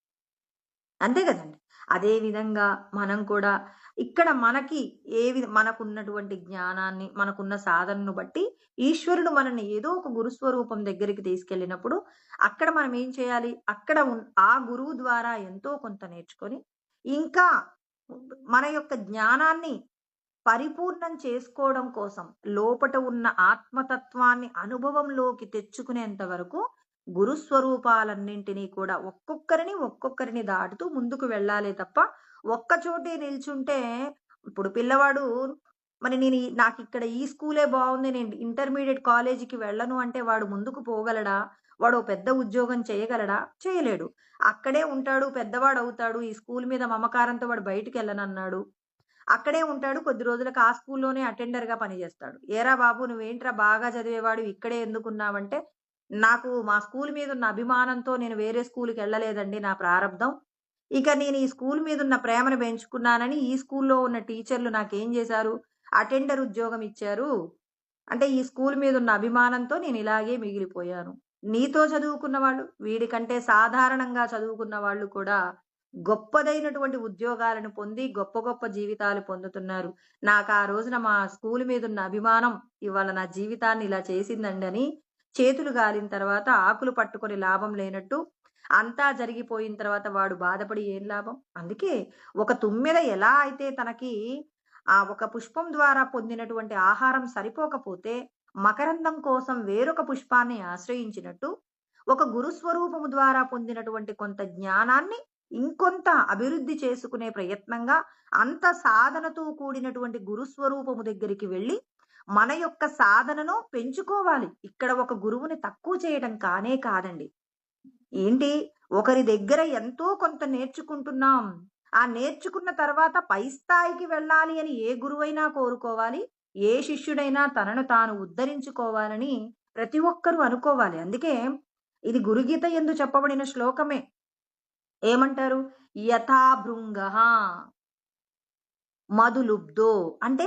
అంతే కదండీ! అదే విధంగా మనం కూడా ఇక్కడ మనకి మనకున్నటువంటి జ్ఞానాన్ని, మనకున్న సాధనను బట్టి ఈశ్వరుడు మనల్ని ఏదో ఒక గురుస్వరూపం దగ్గరికి తీసుకెళ్ళినప్పుడు అక్కడ మనం ఏం చేయాలి? అక్కడ ఆ గురువు ద్వారా ఎంతో కొంత నేర్చుకొని, ఇంకా మన యొక్క జ్ఞానాన్ని పరిపూర్ణం చేసుకోవడం కోసం లోపట ఉన్న ఆత్మతత్వాన్ని అనుభవంలోకి తెచ్చుకునేంత వరకు గురుస్వరూపాలన్నింటినీ కూడా ఒక్కొక్కరిని దాటుతూ ముందుకు వెళ్ళాలే తప్ప ఒక్కచోటే నిల్చుంటే ఇప్పుడు పిల్లవాడు మరి నాకిక్కడ ఈ స్కూలే బాగుంది, నేను ఇంటర్మీడియట్ కాలేజీకి వెళ్ళను అంటే వాడు ముందుకు పోగలడా? వాడు పెద్ద ఉద్యోగం చేయగలడా? చేయలేడు. అక్కడే ఉంటాడు, పెద్దవాడు అవుతాడు. ఈ స్కూల్ మీద మమకారంతో వాడు బయటికి వెళ్ళనన్నాడు. అక్కడే ఉంటాడు. కొద్ది రోజులకు ఆ స్కూల్లోనే అటెండర్‌గా పనిచేస్తాడు. "ఏరా బాబు నువ్వేంట్రా బాగా చదివేవాడివి ఇక్కడే ఎందుకున్నావంటే" నాకు మా స్కూల్ మీద ఉన్న అభిమానంతో నేను వేరే స్కూల్‌కెళ్ళలేదండి. నా ప్రారబ్ధం. ఇక నేను ఈ స్కూల్ మీద ఉన్న ప్రేమను పెంచుకున్నానని ఈ స్కూల్లో ఉన్న టీచర్లు నాకేం చేశారు? అటెండర్ ఉద్యోగం ఇచ్చారు. అంటే ఈ స్కూల్ మీద ఉన్న అభిమానంతో నేను ఇలాగే మిగిలిపోయాను. నీతో చదువుకున్న వాళ్ళు, వీడికంటే సాధారణంగా చదువుకున్న వాళ్ళు కూడా గొప్పదైనటువంటి ఉద్యోగాలను పొంది గొప్ప గొప్ప జీవితాలు పొందుతున్నారు. నాకు ఆ రోజున మా స్కూల్ మీద ఉన్న అభిమానం ఇవాళ నా జీవితాన్ని ఇలా చేసిందండి అని చేతులు గాలిన తర్వాత ఆకులు పట్టుకొని లాభం లేనట్టు అంతా జరిగిపోయిన తర్వాత వాడు బాధపడి ఏం లాభం? అందుకే ఒక తుమ్మెద ఎలా అయితే తనకి ఆ ఒక పుష్పం ద్వారా పొందినటువంటి ఆహారం సరిపోకపోతే మకరందం కోసం వేరొక పుష్పాన్ని ఆశ్రయించినట్టు ఒక గురుస్వరూపము ద్వారా పొందినటువంటి కొంత జ్ఞానాన్ని ఇంకొంత అభివృద్ధి చేసుకునే ప్రయత్నంగా అంత సాధనతో కూడినటువంటి గురుస్వరూపము దగ్గరికి వెళ్ళి మన యొక్క సాధనను పెంచుకోవాలి. ఇక్కడ ఒక గురువుని తక్కువ చేయడం కానే కాదండి. ఏంటి? ఒకరి దగ్గర ఎంతో కొంత నేర్చుకుంటున్నాం. ఆ నేర్చుకున్న తర్వాత పై స్థాయికి వెళ్ళాలి అని ఏ గురువైనా కోరుకోవాలి. ఏ శిష్యుడైనా తనను తాను ఉద్ధరించుకోవాలని ప్రతి ఒక్కరూ అనుకోవాలి. అందుకే ఇది గురుగీత యందు చెప్పబడిన శ్లోకమే. ఏమంటారు? యథా భృంగః మధులుబ్ధో అంటే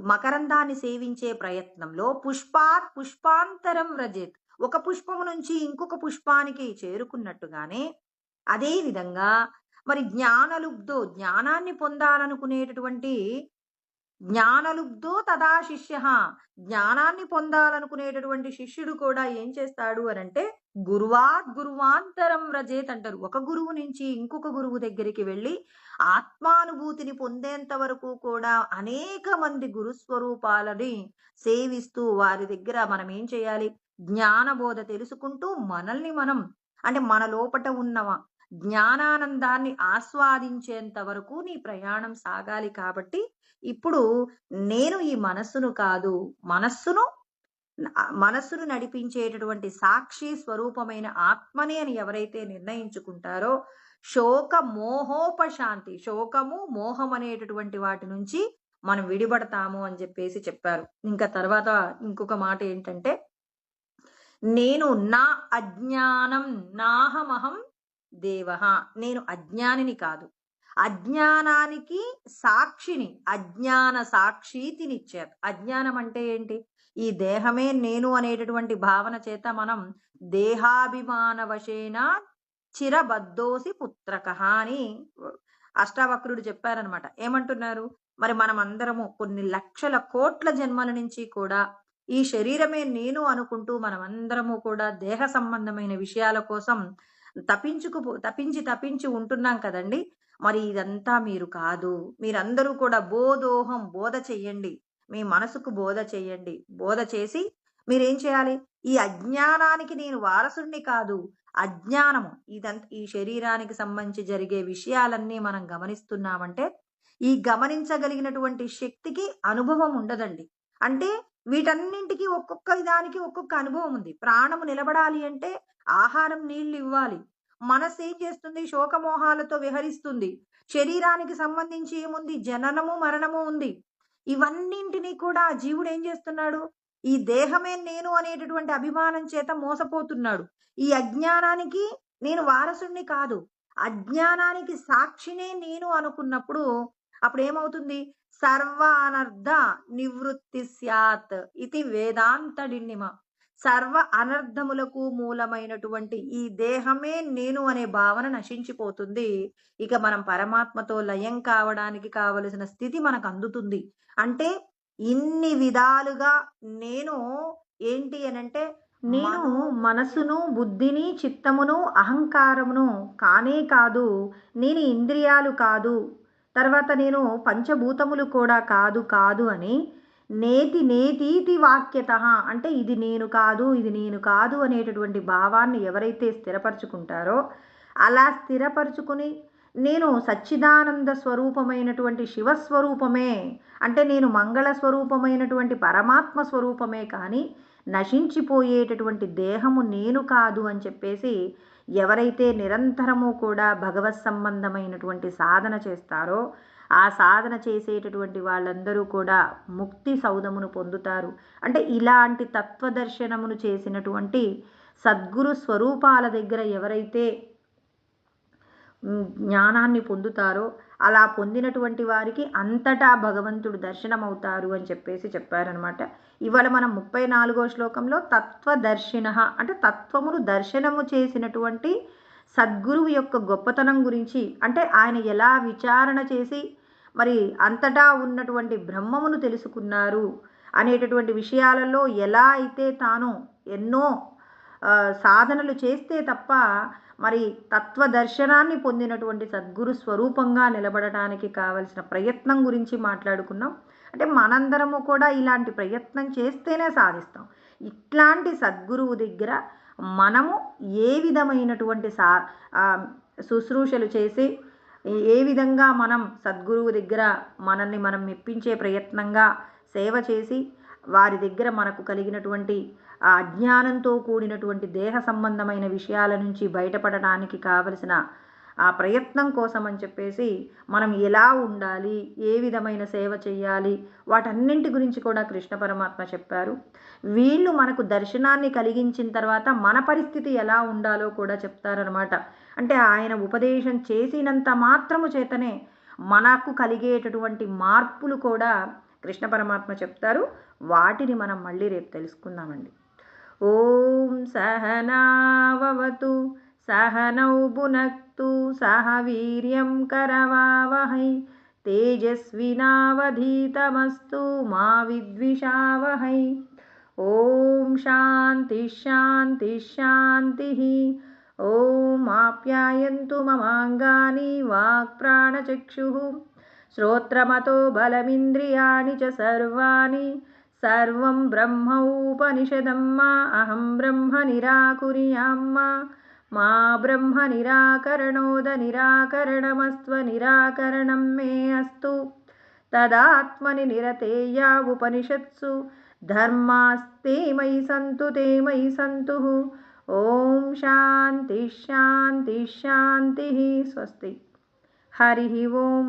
మకరందాన్ని సేవించే ప్రయత్నంలో పుష్పాత్ పుష్పాంతరం వ్రజేత్. ఒక పుష్పము నుంచి ఇంకొక పుష్పానికి చేరుకున్నట్టుగానే అదే విధంగా మరి జ్ఞానలుబ్ధో జ్ఞానాన్ని పొందాలనుకునేటటువంటి జ్ఞానలుబ్ధో తదా శిష్యః. జ్ఞానాన్ని పొందాలనుకునేటటువంటి శిష్యుడు కూడా ఏం చేస్తాడు అనంటే గురువాత్ గురువాంతరం వ్రజేత్ అంటారు. ఒక గురువు నుంచి ఇంకొక గురువు దగ్గరికి వెళ్ళి ఆత్మానుభూతిని పొందేంత వరకు కూడా అనేక మంది గురుస్వరూపాలని సేవిస్తూ వారి దగ్గర మనం ఏం చేయాలి? జ్ఞానబోధ తెలుసుకుంటూ మనల్ని మనం అంటే మన లోపట ఉన్న జ్ఞానానందాన్ని ఆస్వాదించేంత వరకు నీ ప్రయాణం సాగాలి. కాబట్టి ఇప్పుడు నేను ఈ మనస్సును కాదు, మనస్సును మనస్సును నడిపించేటటువంటి సాక్షి స్వరూపమైన ఆత్మనే అని ఎవరైతే నిర్ణయించుకుంటారో శోక మోహోపశాంతి, శోకము మోహం అనేటటువంటి వాటి నుంచి మనం విడిపడతాము అని చెప్పేసి చెప్పారు. ఇంకా తర్వాత ఇంకొక మాట ఏంటంటే నేను నా అజ్ఞానం నాహమహం దేవః. నేను అజ్ఞానిని కాదు, అజ్ఞానానికి సాక్షిని, అజ్ఞాన సాక్షితినిచ్చారు. అజ్ఞానం అంటే ఏంటి? ఈ దేహమే నేను అనేటటువంటి భావన చేత మనం దేహాభిమాన వశేన చిరబద్ధోసి పుత్రకః అని అష్టావక్రుడు చెప్పారనమాట. ఏమంటున్నారు? మరి మనం అందరము కొన్ని లక్షల కోట్ల జన్మల నుంచి కూడా ఈ శరీరమే నేను అనుకుంటూ మనమందరము కూడా దేహ సంబంధమైన విషయాల కోసం తపించి ఉంటున్నాం కదండి. మరి ఇదంతా మీరు కాదు. మీరందరూ కూడా బోధోహం బోధ చెయ్యండి. మీ మనసుకు బోధ చెయ్యండి. బోధ చేసి మీరేం చేయాలి? ఈ అజ్ఞానానికి నేను వారసుడిని కాదు. అజ్ఞానము ఈ శరీరానికి సంబంధించి జరిగే విషయాలన్నీ మనం గమనిస్తున్నామంటే ఈ గమనించగలిగినటువంటి శక్తికి అనుభవం ఉండదండి. అంటే వీటన్నింటికి ఒక్కొక్క దానికి ఒక్కొక్క అనుభవం ఉంది. ప్రాణము నిలబడాలి అంటే ఆహారం, నీళ్లు ఇవ్వాలి. మనసు ఏం చేస్తుంది? శోకమోహాలతో విహరిస్తుంది. శరీరానికి సంబంధించి ఏముంది? జననము, మరణము ఉంది. ఇవన్నింటినీ కూడా జీవుడు ఏం చేస్తున్నాడు? ఈ దేహమే నేను అనేటటువంటి అభిమానం చేత మోసపోతున్నాడు. ఈ అజ్ఞానానికి నేను వారసుణ్ణి కాదు, అజ్ఞానానికి సాక్షినే నేను అనుకున్నప్పుడు అప్పుడు ఏమవుతుంది? సర్వ అనర్థ నివృత్తి స్యాత్ ఇది వేదాంత డిన్నిమ. సర్వ అనర్థములకు మూలమైనటువంటి ఈ దేహమే నేను అనే భావన నశించిపోతుంది. ఇక మనం పరమాత్మతో లయం కావడానికి కావలసిన స్థితి మనకు అందుతుంది. అంటే ఇన్ని విధాలుగా నేను ఏంటి అనంటే నేను మనసును, బుద్ధిని, చిత్తమును, అహంకారమును కానే కాదు. నేను ఇంద్రియాలు కాదు. తర్వాత నేను పంచభూతములు కూడా కాదు అని నేతి నేతీతి వాక్యత అంటే ఇది నేను కాదు, ఇది నేను కాదు అనేటటువంటి భావాన్ని ఎవరైతే స్థిరపరచుకుంటారో అలా స్థిరపరచుకుని నేను సచ్చిదానంద స్వరూపమైనటువంటి శివస్వరూపమే అంటే నేను మంగళ స్వరూపమైనటువంటి పరమాత్మ స్వరూపమే కానీ నశించిపోయేటటువంటి దేహము నేను కాదు అని చెప్పేసి ఎవరైతే నిరంతరము కూడా భగవత్ సంబంధమైనటువంటి సాధన చేస్తారో ఆ సాధన చేసేటటువంటి వాళ్ళందరూ కూడా ముక్తి సౌధమును పొందుతారు. అంటే ఇలాంటి తత్వదర్శనమును చేసినటువంటి సద్గురు స్వరూపాల దగ్గర ఎవరైతే జ్ఞానాన్ని పొందుతారో అలా పొందినటువంటి వారికి అంతటా భగవంతుడు దర్శనమవుతారు అని చెప్పారనమాట. ఇవాళ మనం 34వ శ్లోకంలో తత్వదర్శిన అంటే తత్వమును దర్శనము చేసినటువంటి సద్గురువు యొక్క గొప్పతనం గురించి, అంటే ఆయన ఎలా విచారణ చేసి మరి అంతటా ఉన్నటువంటి బ్రహ్మమును తెలుసుకున్నారు అనేటటువంటి విషయాలలో ఎలా అయితే తాను ఎన్నో సాధనలు చేస్తే తప్ప మరి తత్వదర్శనాన్ని పొందినటువంటి సద్గురు స్వరూపంగా నిలబడటానికి కావలసిన ప్రయత్నం గురించి మాట్లాడుకున్నాం. అంటే మనందరము కూడా ఇలాంటి ప్రయత్నం చేస్తేనే సాధిస్తాం. ఇట్లాంటి సద్గురువు దగ్గర మనము ఏ విధమైనటువంటి శుశ్రూషలు చేసి ఏ విధంగా మనం సద్గురువు దగ్గర మనల్ని మనం మెప్పించే ప్రయత్నంగా సేవ చేసి వారి దగ్గర మనకు కలిగినటువంటి ఆ అజ్ఞానంతో కూడినటువంటి దేహ సంబంధమైన విషయాల నుంచి బయటపడడానికి కావలసిన ఆ ప్రయత్నం కోసం అని చెప్పేసి మనం ఎలా ఉండాలి, ఏ విధమైన సేవ చేయాలి, వాటన్నింటి గురించి కూడా కృష్ణ పరమాత్మ చెప్పారు. వీళ్ళు మనకు దర్శనాన్ని కలిగించిన తర్వాత మన పరిస్థితి ఎలా ఉండాలో కూడా చెప్తారనమాట. అంటే ఆయన ఉపదేశం చేసినంత మాత్రము చేతనే మనకు కలిగేటటువంటి మార్పులు కూడా కృష్ణ పరమాత్మ చెప్తారు. వాటిని మనం మళ్ళీ రేపు తెలుసుకుందామండి. ఓం సహనావతు సహనౌ భునక్తు సహ వీర్యం కరవావహై తేజస్వినావధీతమస్తు మా విద్విషావహై. ఓం శాంతి శాంతి శాంతి. ఓం ఆప్యాయంతు మమాంగాని వాక్ప్రాణచక్షుః శ్రోత్రమతో బలమింద్రియాణి చ సర్వాణి సర్వం బ్రహ్మోపనిషదం మా అహం బ్రహ్మ నిరాకుర్యాం మా బ్రహ్మ నిరాకరణోద నిరాకరణమస్త్వ నిరాకరణం మే అస్తు తదాత్మని నిరతేయా ఉపనిషత్సు ధర్మాస్తే మయి సంతు తే మయి సంతు. ఓం శాంతి శాంతి శాంతి. స్వస్తి. హరి ఓం.